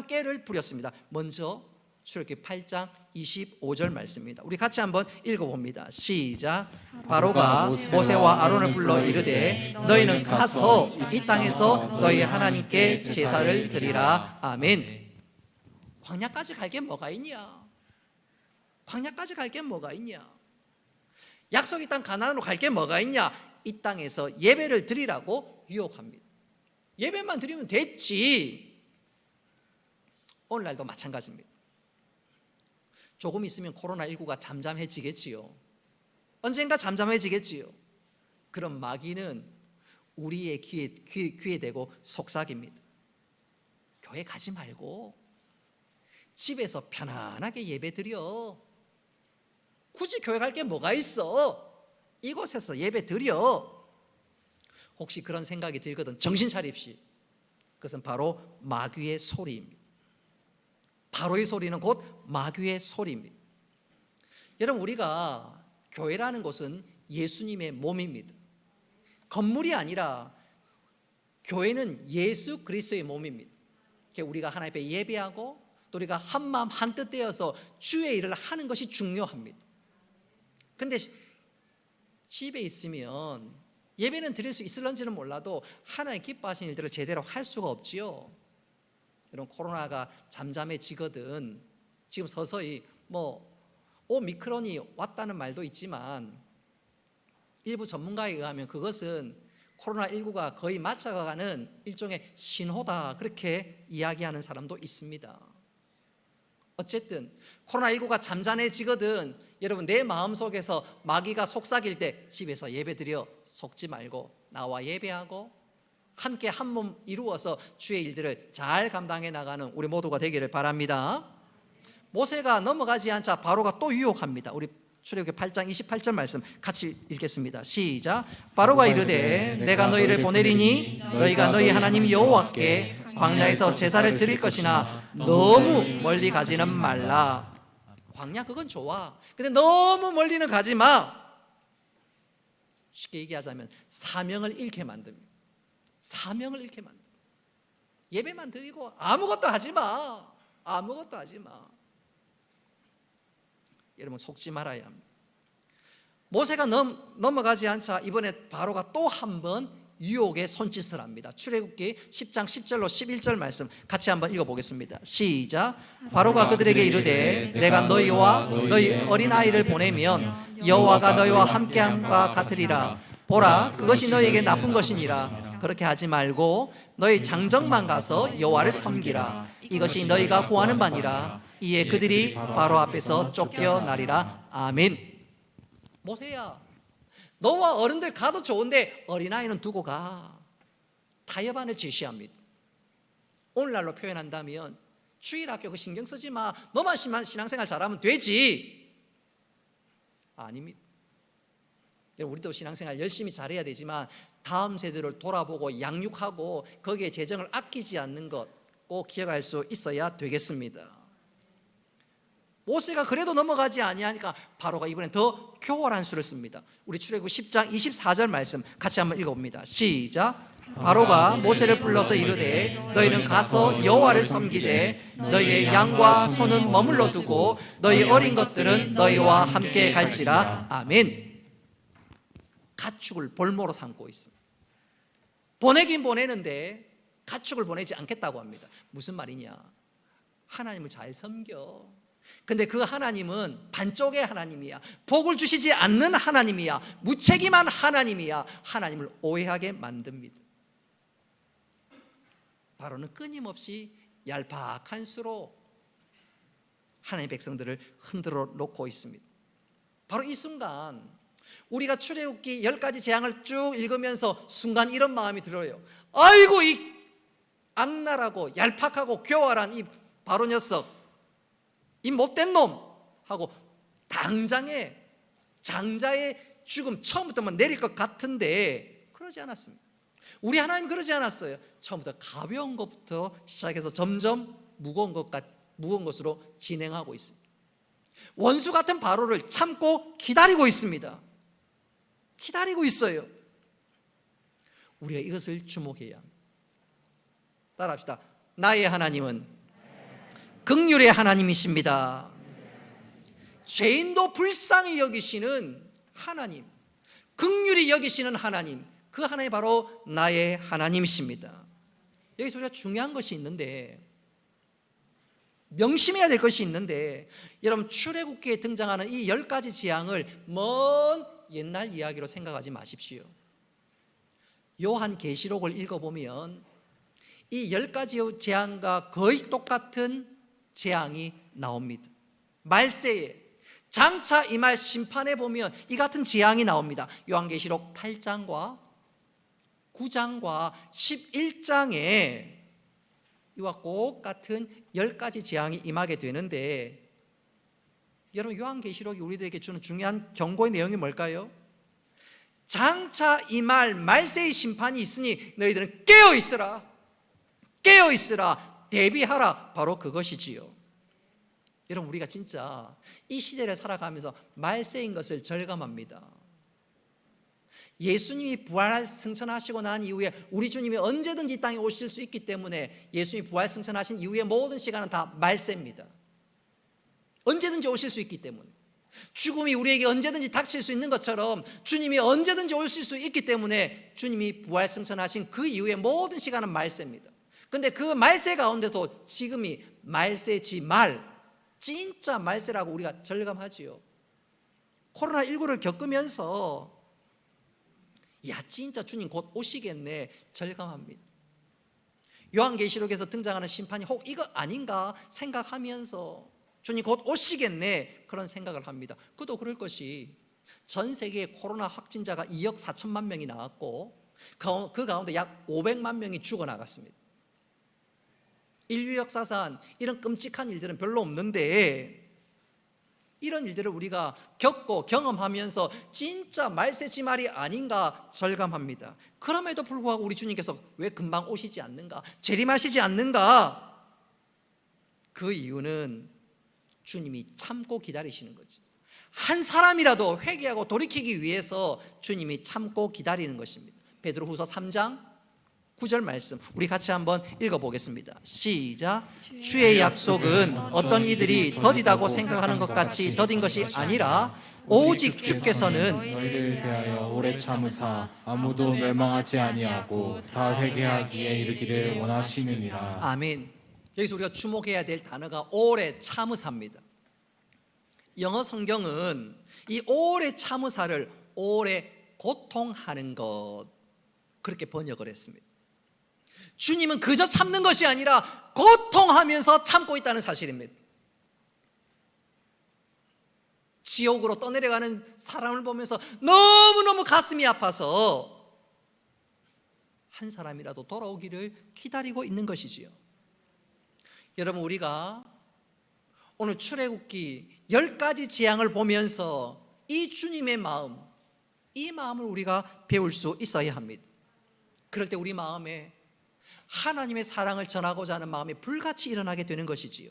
깨를 부렸습니다. 먼저 출애굽기 8장 25절 말씀입니다. 우리 같이 한번 읽어봅니다. 시작. 바로가 모세와 아론을 불러 이르되 너희는 가서 이 땅에서 너희 하나님께 제사를 드리라. 아멘. 광야까지 갈 게 뭐가 있냐? 광야까지 갈 게 뭐가 있냐? 약속의 땅 가나안으로 갈 게 뭐가 있냐? 이 땅에서 예배를 드리라고 유혹합니다. 예배만 드리면 됐지. 오늘날도 마찬가지입니다. 조금 있으면 코로나19가 잠잠해지겠지요. 언젠가 잠잠해지겠지요. 그럼 마귀는 우리의 귀에 대고 속삭입니다. 교회 가지 말고 집에서 편안하게 예배 드려. 굳이 교회 갈 게 뭐가 있어? 이곳에서 예배 드려. 혹시 그런 생각이 들거든 정신 차립시. 그것은 바로 마귀의 소리입니다. 바로의 소리는 곧 마귀의 소리입니다. 여러분, 우리가 교회라는 곳은 예수님의 몸입니다. 건물이 아니라 교회는 예수 그리스도의 몸입니다. 우리가 하나님 앞에 예배하고 또 우리가 한마음 한뜻 되어서 주의 일을 하는 것이 중요합니다. 근데 집에 있으면 예배는 드릴 수 있을런지는 몰라도 하나님 기뻐하시는 일들을 제대로 할 수가 없지요. 이런 코로나가 잠잠해지거든. 지금 서서히 오미크론이 왔다는 말도 있지만 일부 전문가에 의하면 그것은 코로나19가 거의 맞춰가는 일종의 신호다, 그렇게 이야기하는 사람도 있습니다. 어쨌든 코로나19가 잠잠해지거든 여러분 내 마음속에서 마귀가 속삭일 때 집에서 예배드려 속지 말고 나와 예배하고 함께 한 몸 이루어서 주의 일들을 잘 감당해 나가는 우리 모두가 되기를 바랍니다. 모세가 넘어가지 않자 바로가 또 유혹합니다. 우리 출애굽기 8장 28절 말씀 같이 읽겠습니다. 시작. 바로가 이르되 내가 너희를 보내리니 너희가 너희 하나님 여호와께 광야에서 제사를 드릴 것이나 너무 멀리 가지는 말라. 광야 그건 좋아. 근데 너무 멀리는 가지 마. 쉽게 얘기하자면 사명을 잃게 만듭니다. 사명을 잃게 만듭니다. 예배만 드리고 아무것도 하지 마. 아무것도 하지 마. 여러분 속지 말아야 합니다. 모세가 넘어가지 않자 이번에 바로가 또 한 번 유혹의 손짓을 합니다. 출애굽기 10장 10절로 11절 말씀 같이 한번 읽어보겠습니다. 시작. 바로가 그들에게 이르되 내가 너희와 너희 어린아이를 보내면 여호와가 너희와 함께함과 같으리라. 보라 그것이 너희에게 나쁜 것이니라. 그렇게 하지 말고 너희 장정만 가서 여호와를 섬기라. 이것이 너희가 구하는 바니라. 이에 그들이 바로 앞에서 쫓겨나리라. 아멘. 모세야 너와 어른들 가도 좋은데 어린아이는 두고 가. 타협안을 제시합니다. 오늘날로 표현한다면 주일학교 그 신경 쓰지 마. 너만 신앙생활 잘하면 되지. 아닙니다. 우리도 신앙생활 열심히 잘해야 되지만 다음 세대를 돌아보고 양육하고 거기에 재정을 아끼지 않는 것 꼭 기억할 수 있어야 되겠습니다. 모세가 그래도 넘어가지 아니하니까 바로가 이번엔 더 교활한 수를 씁니다. 우리 출애굽 10장 24절 말씀 같이 한번 읽어봅니다. 시작. 바로가 모세를 불러서 이르되 너희는 가서 여호와를 섬기되 너희의 양과 소는 머물러 두고 너희 어린 것들은 너희와 함께 갈지라. 아멘. 가축을 볼모로 삼고 있습니다. 보내긴 보내는데 가축을 보내지 않겠다고 합니다. 무슨 말이냐? 하나님을 잘 섬겨. 근데 그 하나님은 반쪽의 하나님이야. 복을 주시지 않는 하나님이야. 무책임한 하나님이야. 하나님을 오해하게 만듭니다. 바로는 끊임없이 얄팍한 수로 하나님의 백성들을 흔들어 놓고 있습니다. 바로 이 순간 우리가 출애굽기 10가지 재앙을 쭉 읽으면서 순간 이런 마음이 들어요. 아이고 이 악랄하고 얄팍하고 교활한 이 바로 녀석, 이 못된 놈 하고 당장에 장자의 죽음 처음부터만 내릴 것 같은데 그러지 않았습니다. 우리 하나님 그러지 않았어요. 처음부터 가벼운 것부터 시작해서 점점 무거운 것으로 진행하고 있습니다. 원수 같은 바로를 참고 기다리고 있습니다. 기다리고 있어요. 우리가 이것을 주목해야 합니다. 따라합시다. 나의 하나님은 긍휼의 하나님이십니다. 죄인도 불쌍히 여기시는 하나님, 긍휼히 여기시는 하나님, 그 하나님이 바로 나의 하나님이십니다. 여기서 우리가 중요한 것이 있는데, 명심해야 될 것이 있는데, 여러분 출애굽기에 등장하는 이 10가지 재앙을 먼 옛날 이야기로 생각하지 마십시오. 요한계시록을 읽어보면 이 10가지 재앙과 거의 똑같은 재앙이 나옵니다. 말세에 장차 임할 심판에 보면 이 같은 재앙이 나옵니다. 요한계시록 8장과 9장과 11장에 이와 똑같은 10가지 재앙이 임하게 되는데, 여러분 요한계시록이 우리들에게 주는 중요한 경고의 내용이 뭘까요? 장차 임할 말세의 심판이 있으니 너희들은 깨어있으라, 깨어있으라, 대비하라. 바로 그것이지요. 여러분 우리가 진짜 이 시대를 살아가면서 말세인 것을 절감합니다. 예수님이 부활 승천하시고 난 이후에 우리 주님이 언제든지 이 땅에 오실 수 있기 때문에 예수님이 부활 승천하신 이후에 모든 시간은 다 말세입니다. 언제든지 오실 수 있기 때문에, 죽음이 우리에게 언제든지 닥칠 수 있는 것처럼 주님이 언제든지 오실 수 있기 때문에 주님이 부활 승천하신 그 이후에 모든 시간은 말세입니다. 근데 그 말세 가운데도 지금이 말세지 말, 진짜 말세라고 우리가 절감하지요. 코로나19를 겪으면서 야, 진짜 주님 곧 오시겠네, 절감합니다. 요한계시록에서 등장하는 심판이 혹 이거 아닌가 생각하면서 주님 곧 오시겠네, 그런 생각을 합니다. 그도 그럴 것이, 전 세계에 코로나 확진자가 2억 4천만 명이 나왔고 그 가운데 약 500만 명이 죽어나갔습니다. 인류 역사상 이런 끔찍한 일들은 별로 없는데, 이런 일들을 우리가 겪고 경험하면서 진짜 말세지말이 아닌가 절감합니다. 그럼에도 불구하고 우리 주님께서 왜 금방 오시지 않는가, 재림하시지 않는가? 그 이유는 주님이 참고 기다리시는 거죠. 한 사람이라도 회개하고 돌이키기 위해서 주님이 참고 기다리는 것입니다. 베드로후서 3장 9절 말씀 우리 같이 한번 읽어보겠습니다. 시작. 주의 약속은 어떤 이들이 더디다고 생각하는 것 같이 더딘 것이 아니라 오직 주께서는 너희를 대하여 오래 참으사 아무도 멸망하지 아니하고 다 회개하기에 이르기를 원하시느니라. 아멘. 여기서 우리가 주목해야 될 단어가 오래 참으사입니다. 영어 성경은 이 오래 참으사를 오래 고통하는 것, 그렇게 번역을 했습니다. 주님은 그저 참는 것이 아니라 고통하면서 참고 있다는 사실입니다. 지옥으로 떠내려가는 사람을 보면서 너무너무 가슴이 아파서 한 사람이라도 돌아오기를 기다리고 있는 것이지요. 여러분, 우리가 오늘 출애굽기 10가지 재앙을 보면서 이 주님의 마음, 이 마음을 우리가 배울 수 있어야 합니다. 그럴 때 우리 마음에 하나님의 사랑을 전하고자 하는 마음이 불같이 일어나게 되는 것이지요.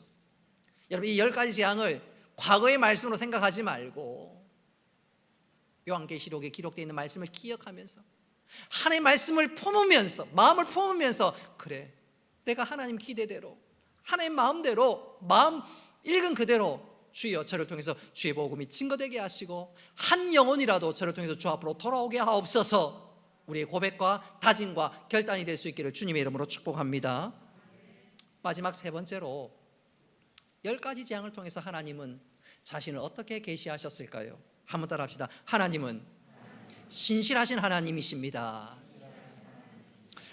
여러분, 이 10가지 재앙을 과거의 말씀으로 생각하지 말고 요한계시록에 기록되어 있는 말씀을 기억하면서 하나님의 말씀을 품으면서, 마음을 품으면서, 그래, 내가 하나님 기대대로, 하나님 마음대로, 마음 읽은 그대로 주여 저를 통해서 주의 복음이 증거되게 하시고 한 영혼이라도 저를 통해서 주 앞으로 돌아오게 하옵소서. 우리의 고백과 다짐과 결단이 될 수 있기를 주님의 이름으로 축복합니다. 마지막 세 번째로 10가지 재앙을 통해서 하나님은 자신을 어떻게 계시하셨을까요? 한번 따라 합시다. 하나님은 신실하신 하나님이십니다.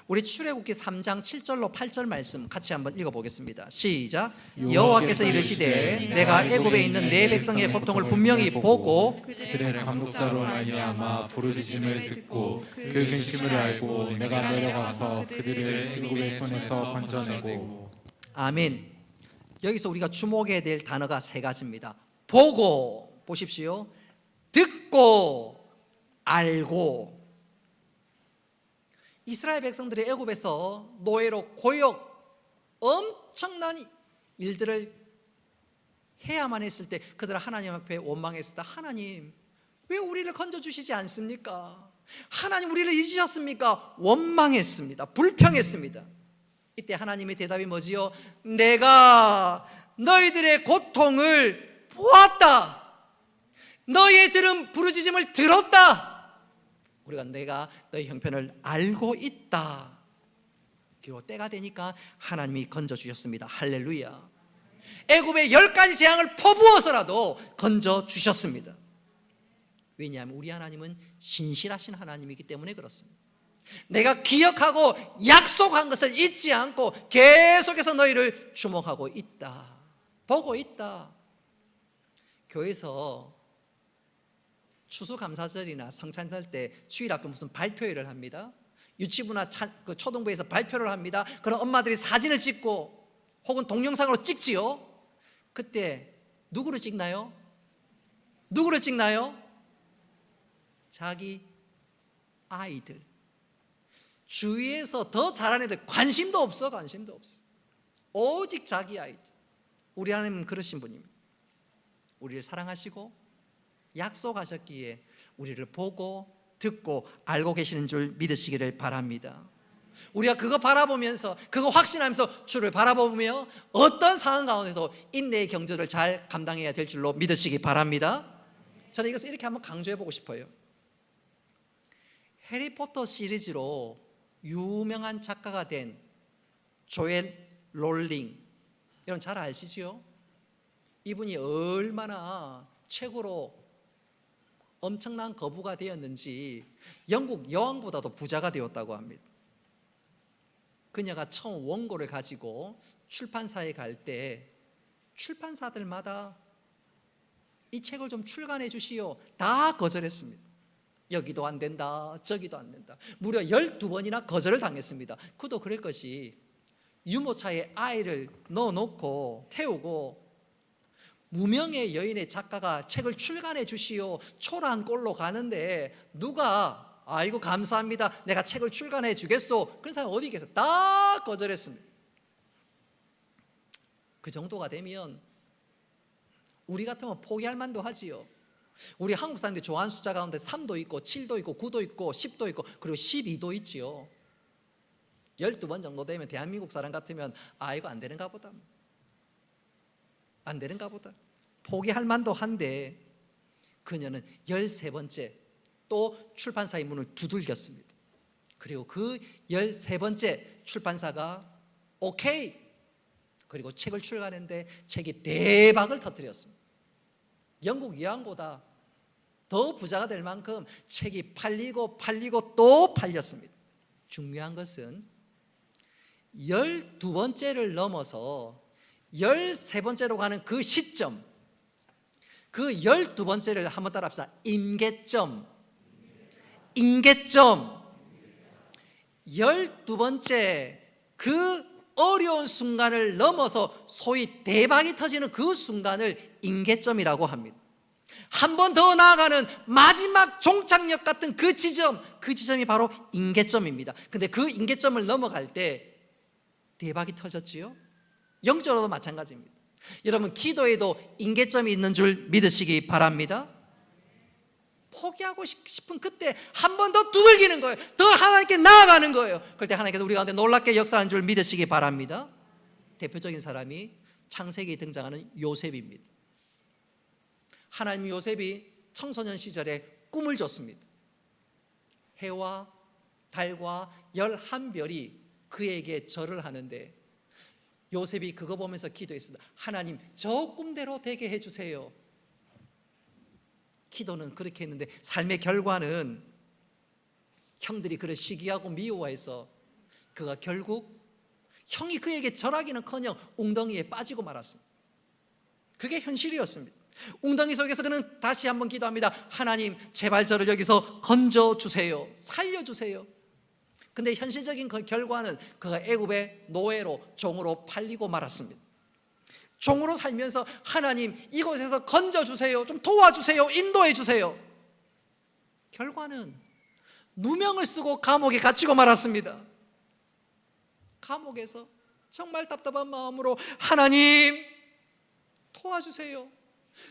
우리 출애굽기 3장 7절로 8절 말씀 같이 한번 읽어보겠습니다. 시작. 여호와께서 이르시되 내가 애굽에 있는 내 백성의 고통을 분명히 보고 그들의 감독자로 말미암아 부르짖음을 듣고 그 근심을 알고 내가 내려가서 그들을 애굽의 손에서 건져내고. 아멘. 여기서 우리가 주목해야 될 단어가 세 가지입니다. 보고, 보십시오. 듣고, 알고. 이스라엘 백성들이 애굽에서 노예로 고역, 엄청난 일들을 해야만 했을 때 그들은 하나님 앞에 원망했을 때, 하나님 왜 우리를 건져주시지 않습니까? 하나님 우리를 잊으셨습니까? 원망했습니다. 불평했습니다. 이때 하나님의 대답이 뭐지요? 내가 너희들의 고통을 보았다. 너희의 들은 부르짖음을 들었다. 우리가 내가 너희 형편을 알고 있다. 그리고 때가 되니까 하나님이 건져주셨습니다. 할렐루야. 애굽의 10가지 재앙을 퍼부어서라도 건져주셨습니다. 왜냐하면 우리 하나님은 신실하신 하나님이기 때문에 그렇습니다. 내가 기억하고 약속한 것을 잊지 않고 계속해서 너희를 주목하고 있다, 보고 있다. 교회에서 추수감사절이나 성찬절 때 주일학교 무슨 발표회를 합니다. 유치부나 초등부에서 발표를 합니다. 그럼 엄마들이 사진을 찍고 혹은 동영상으로 찍지요. 그때 누구를 찍나요? 누구를 찍나요? 자기 아이들. 주위에서 더 잘하는 애들 관심도 없어. 관심도 없어. 오직 자기 아이들. 우리 하나님은 그러신 분입니다. 우리를 사랑하시고 약속하셨기에 우리를 보고 듣고 알고 계시는 줄 믿으시기를 바랍니다. 우리가 그거 바라보면서, 그거 확신하면서 주를 바라보며 어떤 상황 가운데도 인내의 경주를 잘 감당해야 될 줄로 믿으시기 바랍니다. 저는 이것을 이렇게 한번 강조해보고 싶어요. 해리포터 시리즈로 유명한 작가가 된 조엘 롤링, 여러분 잘 아시죠? 이분이 얼마나 최고로 엄청난 거부가 되었는지 영국 여왕보다도 부자가 되었다고 합니다. 그녀가 처음 원고를 가지고 출판사에 갈 때 출판사들마다 이 책을 좀 출간해 주시오, 다 거절했습니다. 여기도 안 된다, 저기도 안 된다. 무려 12번이나 거절을 당했습니다. 그도 그럴 것이 유모차에 아이를 넣어놓고 태우고 무명의 여인의 작가가 책을 출간해 주시오, 초라한 꼴로 가는데 누가 아이고 감사합니다, 내가 책을 출간해 주겠소, 그런 사람 어디 계세요? 다 거절했습니다. 그 정도가 되면 우리 같으면 포기할 만도 하지요. 우리 한국 사람들이 좋아하는 숫자 가운데 3도 있고 7도 있고 9도 있고 10도 있고 그리고 12도 있지요. 12번 정도 되면 대한민국 사람 같으면 이거 안 되는가 보다, 안 되는가 보다 포기할 만도 한데, 그녀는 13번째 또 출판사의 문을 두들겼습니다. 그리고 그 13번째 출판사가 오케이, 그리고 책을 출간했는데 책이 대박을 터뜨렸습니다. 영국 여왕보다 더 부자가 될 만큼 책이 팔리고 또 팔렸습니다. 중요한 것은 12번째를 넘어서 13번째로 가는 그 시점, 그 12번째를 한번 따라합시다. 임계점. 12번째 그 어려운 순간을 넘어서 소위 대박이 터지는 그 순간을 임계점이라고 합니다. 한 번 더 나아가는 마지막 종착역 같은 그 지점이 바로 임계점입니다. 근데 그 임계점을 넘어갈 때 대박이 터졌지요. 영적으로도 마찬가지입니다. 여러분, 기도에도 임계점이 있는 줄 믿으시기 바랍니다. 포기하고 싶은 그때 한 번 더 두들기는 거예요. 더 하나님께 나아가는 거예요. 그럴 때 하나님께서 우리 가운데 놀랍게 역사하는 줄 믿으시기 바랍니다. 대표적인 사람이 창세기에 등장하는 요셉입니다. 하나님 요셉이 청소년 시절에 꿈을 줬습니다. 해와 달과 11별이 그에게 절을 하는데 요셉이 그거 보면서 기도했습니다. 하나님, 저 꿈대로 되게 해주세요. 기도는 그렇게 했는데 삶의 결과는 형들이 그를 시기하고 미워해서 그가 결국 형이 그에게 절하기는커녕 웅덩이에 빠지고 말았습니다. 그게 현실이었습니다. 웅덩이 속에서 그는 다시 한번 기도합니다. 하나님, 제발 저를 여기서 건져주세요, 살려주세요. 근데 현실적인 그 결과는 그가 애굽의 노예로, 종으로 팔리고 말았습니다. 종으로 살면서 하나님, 이곳에서 건져주세요, 좀 도와주세요, 인도해 주세요. 결과는 누명을 쓰고 감옥에 갇히고 말았습니다. 감옥에서 정말 답답한 마음으로 하나님 도와주세요.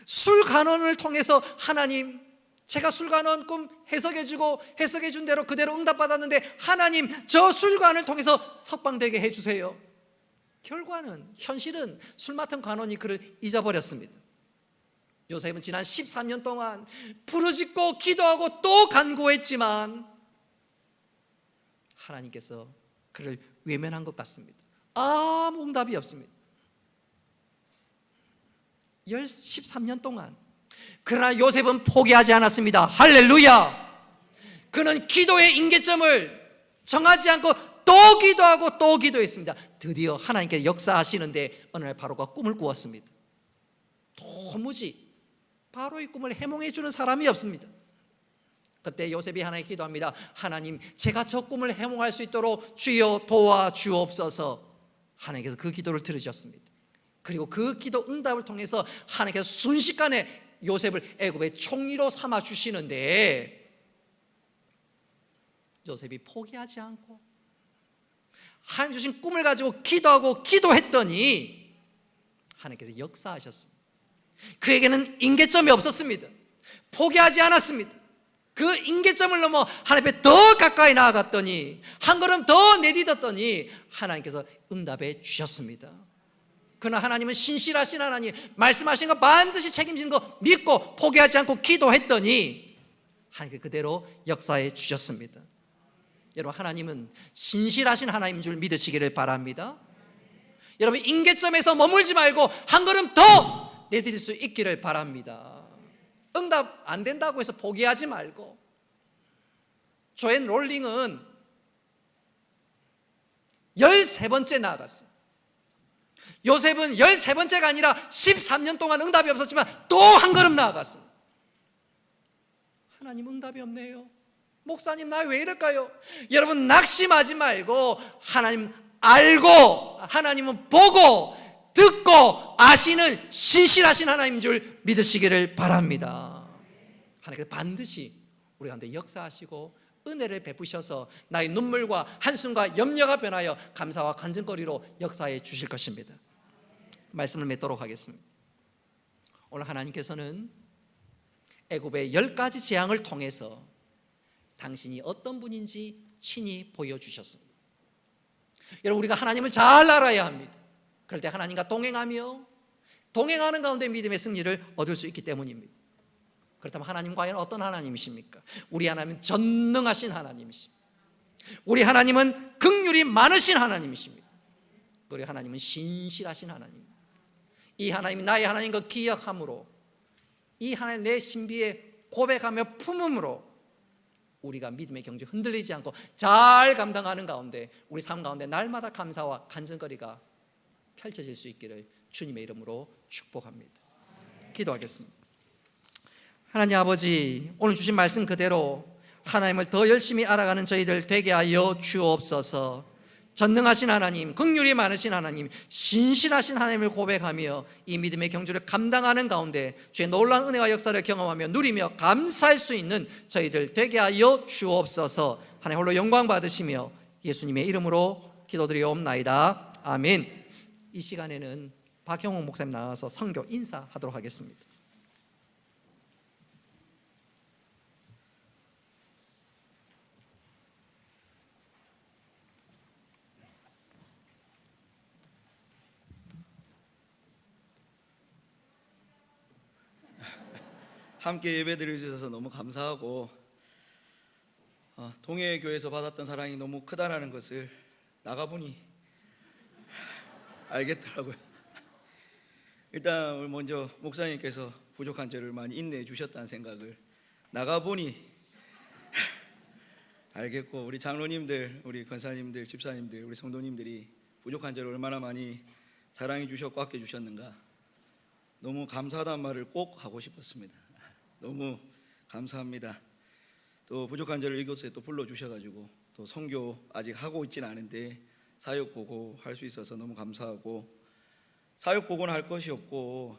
술 간언을 통해서 하나님, 제가 술 간언 꿈 해석해주고 해석해준 대로 그대로 응답받았는데 하나님, 저 술 간언을 통해서 석방되게 해주세요. 결과는, 현실은 술 맡은 간언이 그를 잊어버렸습니다. 요셉은 지난 13년 동안 부르짖고 기도하고 또 간구했지만 하나님께서 그를 외면한 것 같습니다. 아무 응답이 없습니다. 13년 동안. 그러나 요셉은 포기하지 않았습니다. 할렐루야. 그는 기도의 임계점을 정하지 않고 또 기도하고 또 기도했습니다. 드디어 하나님께서 역사하시는데 어느 날 바로가 꿈을 꾸었습니다. 도무지 바로의 꿈을 해몽해 주는 사람이 없습니다. 그때 요셉이 하나님께 기도합니다. 하나님, 제가 저 꿈을 해몽할 수 있도록 주여 도와주옵소서. 하나님께서 그 기도를 들으셨습니다. 그리고 그 기도 응답을 통해서 하나님께서 순식간에 요셉을 애굽의 총리로 삼아 주시는데, 요셉이 포기하지 않고 하나님 주신 꿈을 가지고 기도하고 기도했더니 하나님께서 역사하셨습니다. 그에게는 임계점이 없었습니다. 포기하지 않았습니다. 그 임계점을 넘어 하나님 앞에 더 가까이 나아갔더니, 한 걸음 더 내딛었더니 하나님께서 응답해 주셨습니다. 그러나 하나님은 신실하신 하나님, 말씀하신 거 반드시 책임지는 거 믿고 포기하지 않고 기도했더니 하나님께 그대로 역사해 주셨습니다. 여러분, 하나님은 신실하신 하나님인 줄 믿으시기를 바랍니다. 여러분, 임계점에서 머물지 말고 한 걸음 더 내딛을 수 있기를 바랍니다. 응답 안 된다고 해서 포기하지 말고, 조앤 롤링은 13번째 나아갔어요. 요셉은 13번째가 아니라 13년 동안 응답이 없었지만 또 한 걸음 나아갔습니다. 하나님 응답이 없네요. 목사님 나 왜 이럴까요? 여러분 낙심하지 말고, 하나님 알고, 하나님은 보고 듣고 아시는 신실하신 하나님인 줄 믿으시기를 바랍니다. 하나님께서 반드시 우리 가운데 역사하시고 은혜를 베푸셔서 나의 눈물과 한숨과 염려가 변하여 감사와 간증거리로 역사해 주실 것입니다. 말씀을 맺도록 하겠습니다. 오늘 하나님께서는 애굽의 10가지 재앙을 통해서 당신이 어떤 분인지 친히 보여주셨습니다. 여러분, 우리가 하나님을 잘 알아야 합니다. 그럴 때 하나님과 동행하며 동행하는 가운데 믿음의 승리를 얻을 수 있기 때문입니다. 그렇다면 하나님 과연 어떤 하나님이십니까? 우리 하나님은 전능하신 하나님이십니다. 우리 하나님은 긍휼이 많으신 하나님이십니다. 우리 하나님은 신실하신 하나님입니다. 이 하나님이 나의 하나님인 것 기억함으로, 이 하나님 내 신비에 고백하며 품음으로 우리가 믿음의 경주 흔들리지 않고 잘 감당하는 가운데 우리 삶 가운데 날마다 감사와 간증거리가 펼쳐질 수 있기를 주님의 이름으로 축복합니다. 기도하겠습니다. 하나님 아버지, 오늘 주신 말씀 그대로 하나님을 더 열심히 알아가는 저희들 되게 하여 주옵소서. 전능하신 하나님, 긍휼이 많으신 하나님, 신실하신 하나님을 고백하며 이 믿음의 경주를 감당하는 가운데 주의 놀라운 은혜와 역사를 경험하며 누리며 감사할 수 있는 저희들 되게 하여 주옵소서. 하나님 홀로 영광 받으시며 예수님의 이름으로 기도드리옵나이다. 아멘. 이 시간에는 박형옥 목사님 나와서 선교 인사하도록 하겠습니다. 함께 예배드려 주셔서 너무 감사하고, 동해교회에서 받았던 사랑이 너무 크다라는 것을 나가보니 알겠더라고요. 일단 오늘 먼저 목사님께서 부족한 저를 많이 인내해 주셨다는 생각을 나가보니 알겠고, 우리 장로님들, 우리 권사님들, 집사님들, 우리 성도님들이 부족한 저를 얼마나 많이 사랑해 주셨고 아껴 주셨는가, 너무 감사하다는 말을 꼭 하고 싶었습니다. 너무 감사합니다. 또 부족한 저를 이곳에 또 불러주셔가지고 또 선교 아직 하고 있지는 않은데 사역 보고 할 수 있어서 너무 감사하고, 사역 보고는 할 것이 없고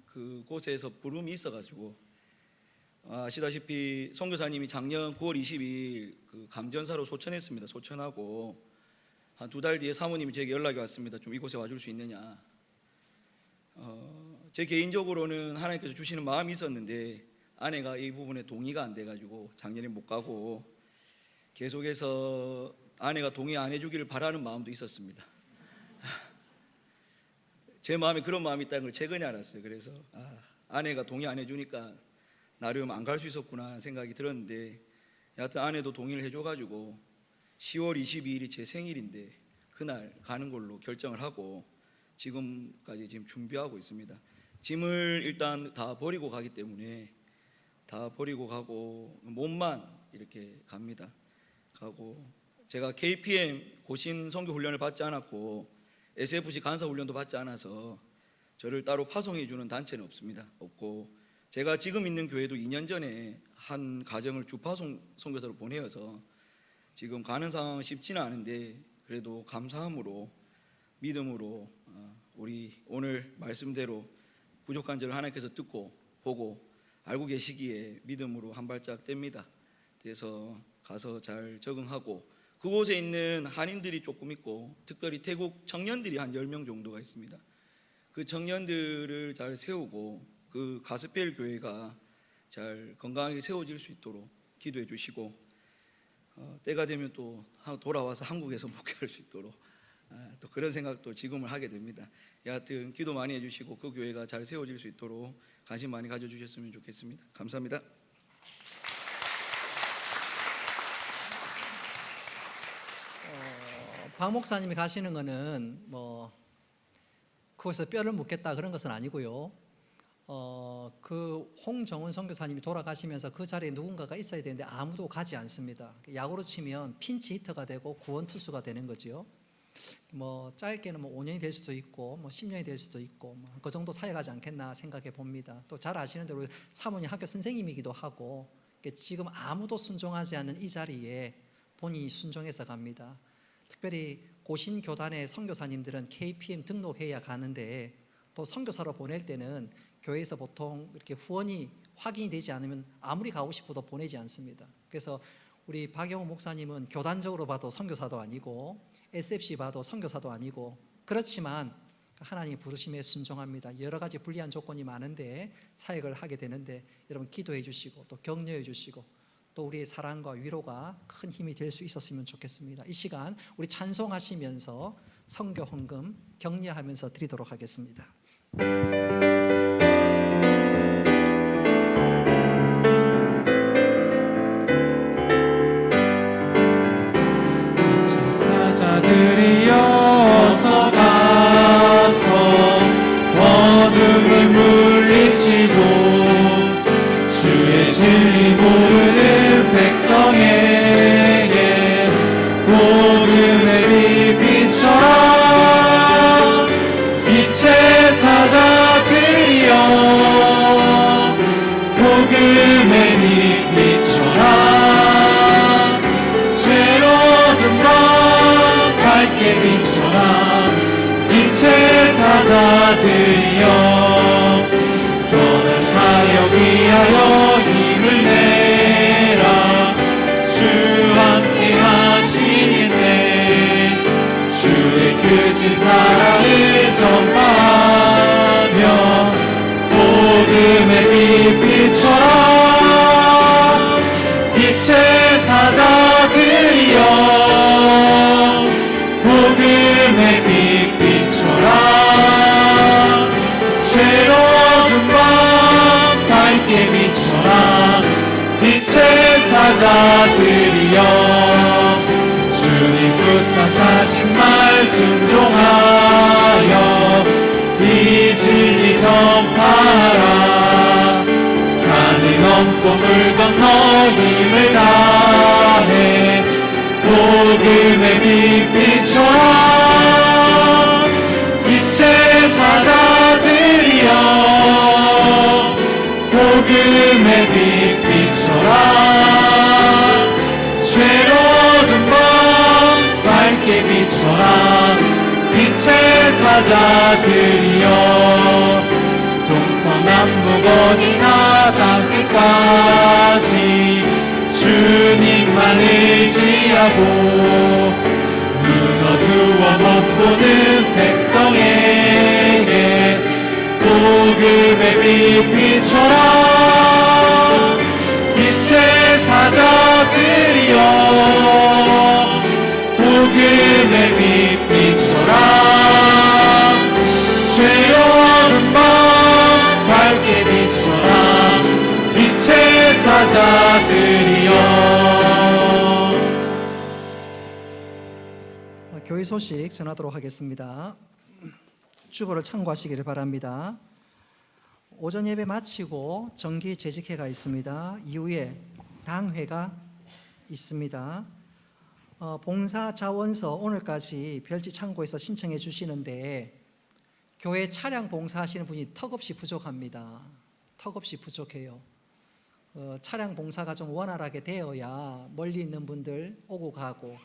그곳에서 부름이 있어가지고, 아시다시피 선교사님이 작년 9월 22일 그 감전사로 소천했습니다. 소천하고 한 2달 뒤에 사모님이 제게 연락이 왔습니다. 좀 이곳에 와줄 수 있느냐. 제 개인적으로는 하나님께서 주시는 마음이 있었는데 아내가 이 부분에 동의가 안 돼가지고 작년에 못 가고, 계속해서 아내가 동의 안 해주기를 바라는 마음도 있었습니다. 제 마음에 그런 마음이 있다는 걸 최근에 알았어요. 그래서 아내가 동의 안 해주니까 나름 안 갈 수 있었구나 생각이 들었는데, 여하튼 아내도 동의를 해줘가지고 10월 22일이 제 생일인데 그날 가는 걸로 결정을 하고 지금까지 지금 준비하고 있습니다. 짐을 일단 다 버리고 가기 때문에 다 버리고 가고 몸만 이렇게 갑니다. 가고, 제가 KPM 고신 선교 훈련을 받지 않았고 SFC 간사 훈련도 받지 않아서 저를 따로 파송해 주는 단체는 없고, 제가 지금 있는 교회도 2년 전에 한 가정을 주파송 선교사로 보내어서 지금 가는 상황은 쉽지는 않은데 그래도 감사함으로 믿음으로 우리 오늘 말씀대로 부족한 저를 하나님께서 듣고 보고 알고 계시기에 믿음으로 한 발짝 뗍니다. 그래서 가서 잘 적응하고, 그곳에 있는 한인들이 조금 있고 특별히 태국 청년들이 한 10명 정도가 있습니다. 그 청년들을 잘 세우고 그 가스펠 교회가 잘 건강하게 세워질 수 있도록 기도해 주시고, 때가 되면 또 돌아와서 한국에서 목회할 수 있도록 또 그런 생각도 지금을 하게 됩니다. 여하튼 기도 많이 해주시고 그 교회가 잘 세워질 수 있도록 관심 많이 가져주셨으면 좋겠습니다. 감사합니다. 박 목사님이 가시는 거는 뭐 그곳에서 뼈를 묻겠다 그런 것은 아니고요. 그 홍정은 선교사님이 돌아가시면서 그 자리에 누군가가 있어야 되는데 아무도 가지 않습니다. 야구로 치면 핀치 히터가 되고 구원 투수가 되는 거죠. 뭐 짧게는 뭐 5년이 될 수도 있고 뭐 10년이 될 수도 있고 뭐 그 정도 사역하지 않겠나 생각해 봅니다. 또 잘 아시는 대로 사모님 학교 선생님이기도 하고 지금 아무도 순종하지 않는 이 자리에 본인이 순종해서 갑니다. 특별히 고신 교단의 선교사님들은 KPM 등록해야 가는데 또 선교사로 보낼 때는 교회에서 보통 이렇게 후원이 확인이 되지 않으면 아무리 가고 싶어도 보내지 않습니다. 그래서 우리 박영호 목사님은 교단적으로 봐도 선교사도 아니고 SFC 봐도 선교사도 아니고 그렇지만 하나님의 부르심에 순종합니다. 여러 가지 불리한 조건이 많은데 사역을 하게 되는데 여러분 기도해 주시고 또 격려해 주시고 또 우리의 사랑과 위로가 큰 힘이 될 수 있었으면 좋겠습니다. 이 시간 우리 찬송하시면서 선교 헌금 격려하면서 드리도록 하겠습니다. 사자들이여서 가서 어둠을 물리치고 주의 진리 모르는 백성에게 복음의 빛 비춰라. 빛의 사자들이여 복음의 빛 비춰라. 죄로든 밤 밝게 비춰라. 빛의 사자들이여 선한 사역 위하여 힘을 내라. 주 함께 하시니네 주의 크신 사랑을 전파하며 복음의 빛 비춰라. 빛의 사자들이여 복음의 빛 비춰라. 죄로운 밤 밝게 비춰라. 빛의 사자들이여 주님 부탁하신 말 순종하여 이 진리 전파하라. 산을 넘고 물 건너 힘을 다해 복음의 빛 비춰라. 빛의 사자들이여 복음의 빛 비춰라. 죄로운 밤 밝게 비춰라. 빛의 사자들이여 동서남북 어디나 땅 끝까지 주님만 의지하고 눈 어두워 못 보는 백성에게 복음의 빛 비춰라. 빛의 사자들이여 복음의 빛 비춰라. 죄로운 밤 밝게 비춰라. 빛의 사자들이여. 교회 소식 전하도록 하겠습니다. 주보를 참고하시기를 바랍니다. 오전 예배 마치고 정기 재직회가 있습니다. 이후에 당회가 있습니다. 봉사 자원서 오늘까지 별지 창고에서 신청해 주시는데 교회 차량 봉사하시는 분이 턱없이 부족합니다. 턱없이 부족해요. 차량 봉사가 좀 원활하게 되어야 멀리 있는 분들 오고 가고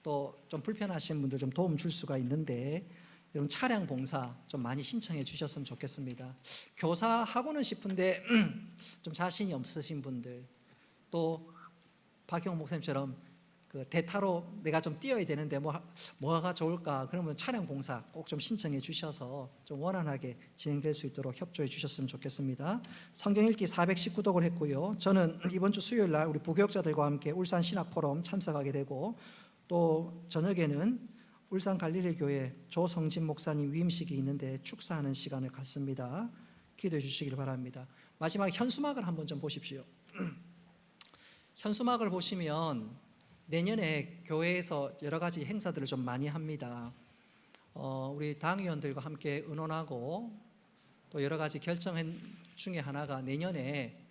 또 좀 불편하신 분들 좀 도움 줄 수가 있는데 여러분 차량 봉사 좀 많이 신청해 주셨으면 좋겠습니다. 교사 하고는 싶은데 좀 자신이 없으신 분들 또 박형 목사님처럼 그 대타로 내가 좀 뛰어야 되는데 뭐가 좋을까 그러면 차량 봉사 꼭 좀 신청해 주셔서 좀 원활하게 진행될 수 있도록 협조해 주셨으면 좋겠습니다. 성경 읽기 419독을 했고요. 저는 이번 주 수요일 날 우리 부교역자들과 함께 울산 신학 포럼 참석하게 되고 또 저녁에는 울산 갈릴리교회 조성진 목사님 위임식이 있는데 축사하는 시간을 갖습니다. 기도해 주시길 바랍니다. 마지막에 현수막을 한번 좀 보십시오. 현수막을 보시면 내년에 교회에서 여러 가지 행사들을 좀 많이 합니다. 우리 당의원들과 함께 의논하고 또 여러 가지 결정 중에 하나가 내년에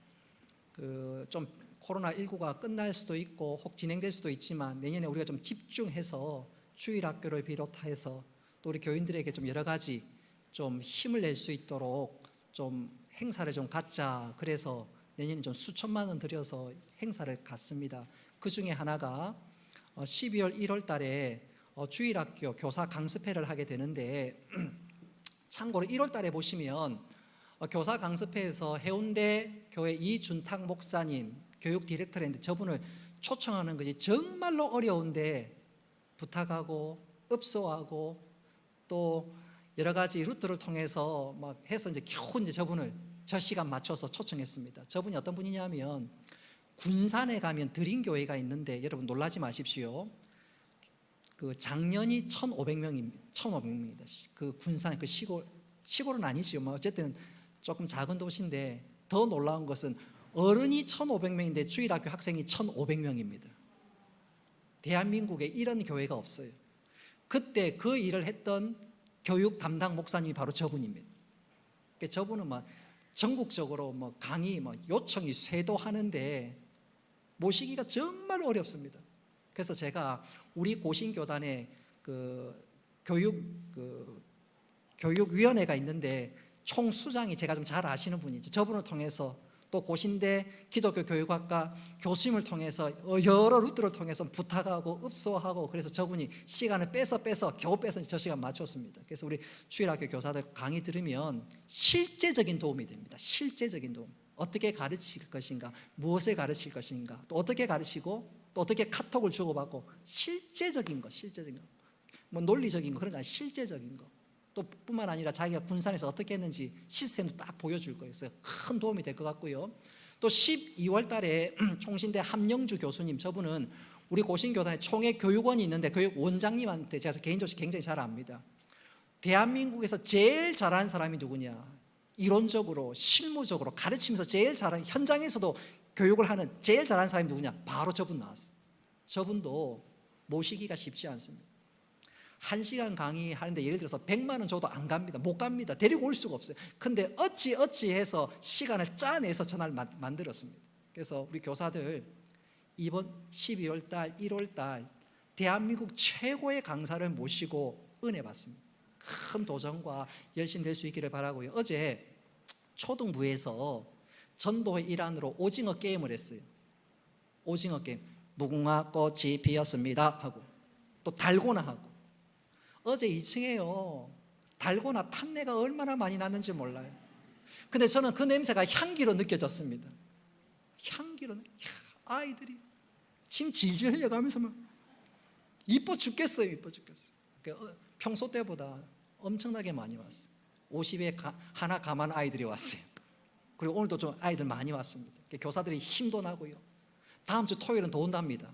좀 코로나19가 끝날 수도 있고 혹 진행될 수도 있지만 내년에 우리가 좀 집중해서 주일학교를 비롯해서 또 우리 교인들에게 좀 여러 가지 좀 힘을 낼 수 있도록 좀 행사를 좀 갖자. 그래서 내년에 좀 수천만 원 들여서 행사를 갖습니다. 그 중에 하나가 12월 1월 달에 주일학교 교사 강습회를 하게 되는데 참고로 1월 달에 보시면 교사 강습회에서 해운대 교회 이준탁 목사님 교육 디렉터인데 저분을 초청하는 것이 정말로 어려운데 부탁하고 읍소하고 또 여러 가지 루트를 통해서 막 해서 이제 겨우 이제 저분을 저 시간 맞춰서 초청했습니다. 저분이 어떤 분이냐면 군산에 가면 드림교회가 있는데 여러분 놀라지 마십시오. 그 장년이 1,500명입니다. 1,500명입니다. 그 군산 그 시골은 아니지요. 뭐 어쨌든 조금 작은 도시인데 더 놀라운 것은 어른이 1,500명인데 주일학교 학생이 1,500명입니다. 대한민국에 이런 교회가 없어요. 그때 그 일을 했던 교육 담당 목사님이 바로 저분입니다. 그러니까 저분은 막 전국적으로 뭐 강의 뭐 요청이 쇄도하는데 모시기가 정말 어렵습니다. 그래서 제가 우리 고신교단에 교육위원회가 있는데 총수장이 제가 좀 잘 아시는 분이죠. 저분을 통해서 또 고신대 기독교 교육학과 교수님을 통해서 여러 루트를 통해서 부탁하고 읍소하고 그래서 저분이 시간을 빼서 겨우 빼서 저 시간 맞췄습니다. 그래서 우리 주일학교 교사들 강의 들으면 실제적인 도움이 됩니다. 실제적인 도움. 어떻게 가르칠 것인가, 무엇을 가르칠 것인가, 또 어떻게 가르치고 또 어떻게 카톡을 주고받고 실제적인 거, 뭐 논리적인 거 그런 거 아니라 실제적인 거. 또 뿐만 아니라 자기가 군산에서 어떻게 했는지 시스템도 딱 보여줄 거예요. 큰 도움이 될 것 같고요. 또 12월 달에 총신대 함영주 교수님, 저분은 우리 고신교단에 총회 교육원이 있는데 교육 원장님한테 제가 개인적으로 굉장히 잘 압니다. 대한민국에서 제일 잘하는 사람이 누구냐? 이론적으로 실무적으로 가르치면서 제일 잘하는, 현장에서도 교육을 하는 제일 잘하는 사람이 누구냐? 바로 저분 나왔어요. 저분도 모시기가 쉽지 않습니다. 1시간 강의하는데 예를 들어서 100만 원 줘도 안 갑니다. 못 갑니다. 데리고 올 수가 없어요. 근데 어찌해서 시간을 짜내서 전화를 만들었습니다. 그래서 우리 교사들 이번 12월 달, 1월 달 대한민국 최고의 강사를 모시고 은혜 받습니다. 큰 도전과 열심히 될 수 있기를 바라고요. 어제 초등부에서 전도회 일환으로 오징어 게임을 했어요. 오징어 게임. 무궁화 꽃이 피었습니다 하고 또 달고나 하고. 어제 2층에요. 달고나 탄내가 얼마나 많이 났는지 몰라요. 근데 저는 그 냄새가 향기로 느껴졌습니다. 향기로. 아이들이 침 질질 흘려가면서 막 이뻐 죽겠어요. 평소 때보다 엄청나게 많이 왔어요. 50에 하나 감한 아이들이 왔어요. 그리고 오늘도 좀 아이들 많이 왔습니다. 교사들이 힘도 나고요. 다음 주 토요일은 더 온답니다.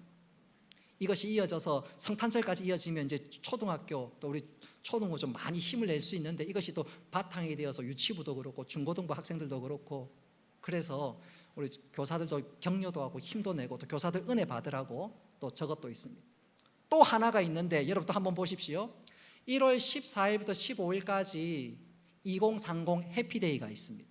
이것이 이어져서 성탄절까지 이어지면 이제 초등학교 또 우리 초등부 좀 많이 힘을 낼 수 있는데 이것이 또 바탕이 되어서 유치부도 그렇고 중고등부 학생들도 그렇고 그래서 우리 교사들도 격려도 하고 힘도 내고 또 교사들 은혜 받으라고 또 저것도 있습니다. 또 하나가 있는데 여러분 또 한번 보십시오. 1월 14일부터 15일까지 2030 해피데이가 있습니다.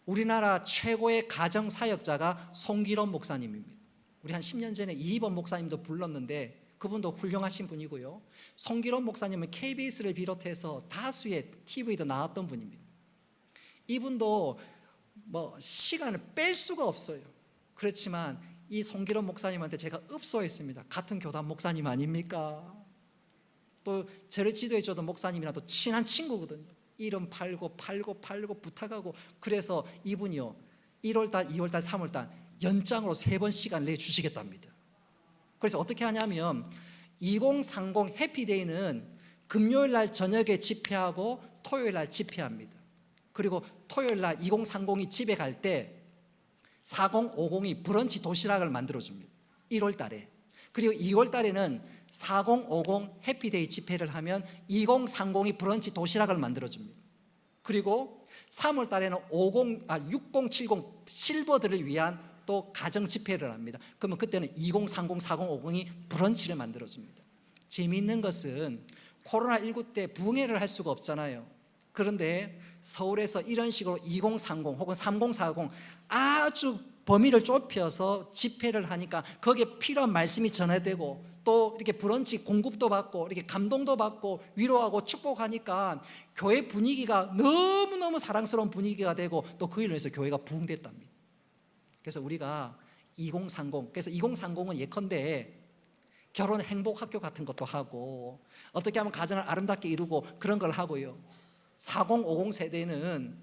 우리나라 최고의 가정사역자가 송기론 목사님입니다. 우리 한 10년 전에 이희범 목사님도 불렀는데 그분도 훌륭하신 분이고요. 송기론 목사님은 KBS를 비롯해서 다수의 TV도 나왔던 분입니다. 이분도 뭐 시간을 뺄 수가 없어요. 그렇지만 이 송기론 목사님한테 제가 읍소했습니다. 같은 교단 목사님 아닙니까? 또 저를 지도해주던 목사님이랑 또 친한 친구거든요. 이름 팔고 부탁하고 그래서 이분이요 1월달, 2월달, 3월달 연장으로 3번 시간 내주시겠답니다. 그래서 어떻게 하냐면 2030 해피데이는 금요일날 저녁에 집회하고 토요일날 집회합니다. 그리고 토요일날 2030이 집에 갈 때 4050이 브런치 도시락을 만들어줍니다. 1월달에. 그리고 2월달에는 4050 해피데이 집회를 하면 2030이 브런치 도시락을 만들어줍니다. 그리고 3월달에는 6070 실버들을 위한 또 가정 집회를 합니다. 그러면 그때는 2030, 4050이 브런치를 만들어줍니다. 재미있는 것은 코로나19 때 부흥회를 할 수가 없잖아요. 그런데 서울에서 이런 식으로 2030 혹은 3040 아주 범위를 좁혀서 집회를 하니까 거기에 필요한 말씀이 전해되고 또 이렇게 브런치 공급도 받고 이렇게 감동도 받고 위로하고 축복하니까 교회 분위기가 너무너무 사랑스러운 분위기가 되고 또 그 일로 해서 교회가 부흥됐답니다. 그래서 우리가 2030, 그래서 2030은 예컨대 결혼 행복 학교 같은 것도 하고 어떻게 하면 가정을 아름답게 이루고 그런 걸 하고요. 40, 50 세대는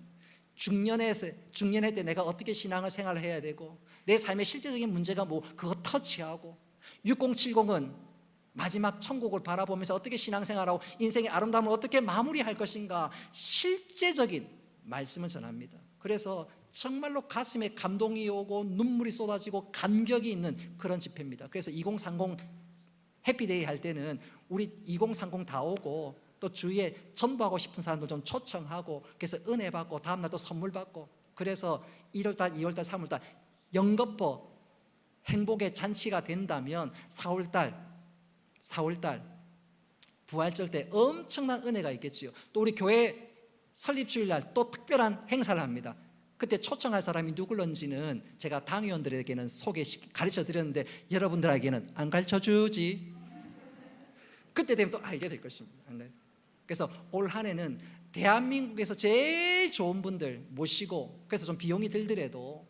중년의 때 내가 어떻게 신앙을 생활해야 되고 내 삶의 실제적인 문제가 뭐 그거 터치하고 6070은 마지막 천국을 바라보면서 어떻게 신앙생활하고 인생의 아름다움을 어떻게 마무리할 것인가 실제적인 말씀을 전합니다. 그래서 정말로 가슴에 감동이 오고 눈물이 쏟아지고 감격이 있는 그런 집회입니다. 그래서 2030 해피데이 할 때는 우리 2030 다 오고 또 주위에 전도하고 싶은 사람들 좀 초청하고 그래서 은혜 받고 다음날 또 선물 받고 그래서 1월달, 2월달, 3월달 영거포 행복의 잔치가 된다면 4월달 부활절 때 엄청난 은혜가 있겠지요. 또 우리 교회 설립주일날 또 특별한 행사를 합니다. 그때 초청할 사람이 누굴런지는 제가 당의원들에게는 가르쳐 드렸는데 여러분들에게는 안 가르쳐 주지. 그때 되면 또 알게 될 것입니다. 그래서 올 한 해는 대한민국에서 제일 좋은 분들 모시고 그래서 좀 비용이 들더라도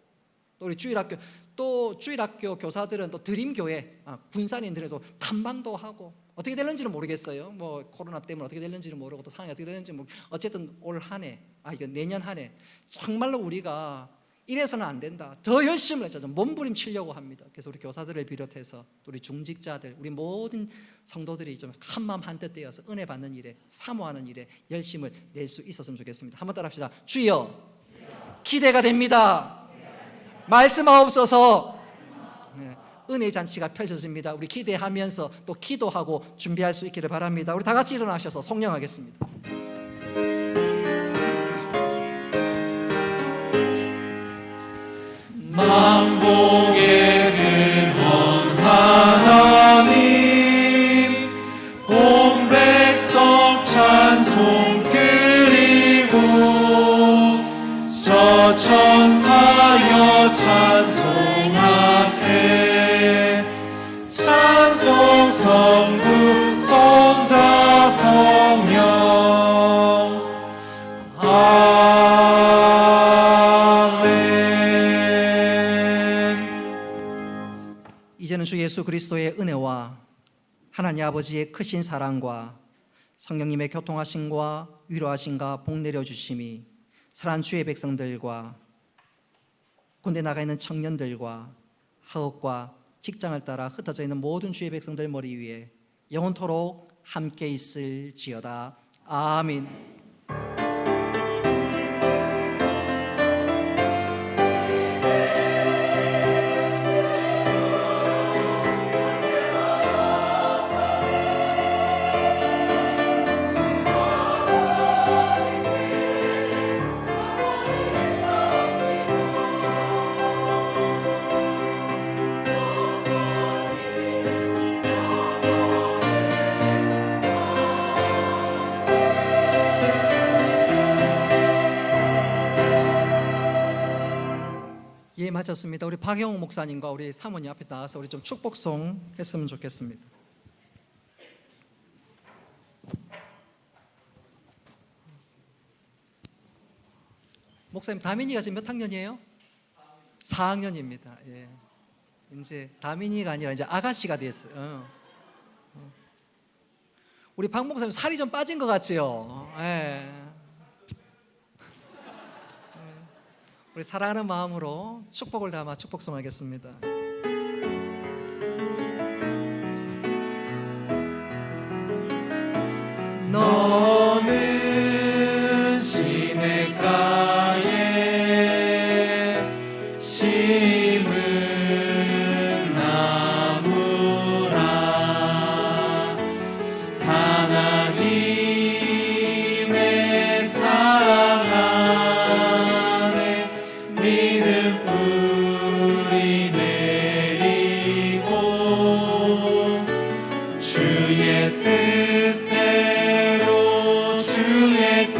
또 우리 주일학교 교사들은 또 드림교회 군산인들에도 탐방도 하고 어떻게 될는지는 모르겠어요. 뭐 코로나 때문에 어떻게 될는지는 모르고 또 상황이 어떻게 될는지 모르고 어쨌든 올 한 해, 이거 내년 한 해 정말로 우리가 이래서는 안 된다. 더 열심을 해서 몸부림치려고 합니다. 그래서 우리 교사들을 비롯해서 우리 중직자들, 우리 모든 성도들이 좀 한마음 한뜻 되어서 은혜 받는 일에 사모하는 일에 열심을 낼 수 있었으면 좋겠습니다. 한번 따라합시다. 주여, 기대가 됩니다. 말씀하옵소서. 은혜 잔치가 펼쳐집니다. 우리 기대하면서 또 기도하고 준비할 수 있기를 바랍니다. 우리 다 같이 일어나셔서 송영하겠습니다. 만복의 근원 하나님 온 백성 찬송 드리고 저 천사여 찬송하세 찬송 성부 성자 성령 이제는 주 예수 그리스도의 은혜와 하나님 아버지의 크신 사랑과 성령님의 교통하심과 위로하심과 복 내려주심이 사랑하는 주의 백성들과 군대 나가 있는 청년들과 학업과 직장을 따라 흩어져 있는 모든 주의 백성들 머리 위에 영원토록 함께 있을지어다. 아멘. 예, 마쳤습니다. 우리 박영욱 목사님과 우리 사모님 앞에 나와서 우리 좀 축복송 했으면 좋겠습니다. 목사님, 다민이가 지금 몇 학년이에요? 4학년입니다. 예. 이제 다민이가 아니라 이제 아가씨가 됐어요. 우리 박 목사님 살이 좀 빠진 것 같지요? 예. 우리 사랑하는 마음으로 축복을 담아 축복송 하겠습니다. 너는 시냇가에 심은 나무라 하나님의 사랑 안에 믿음 뿌리 내리고 주의 뜻대로 주의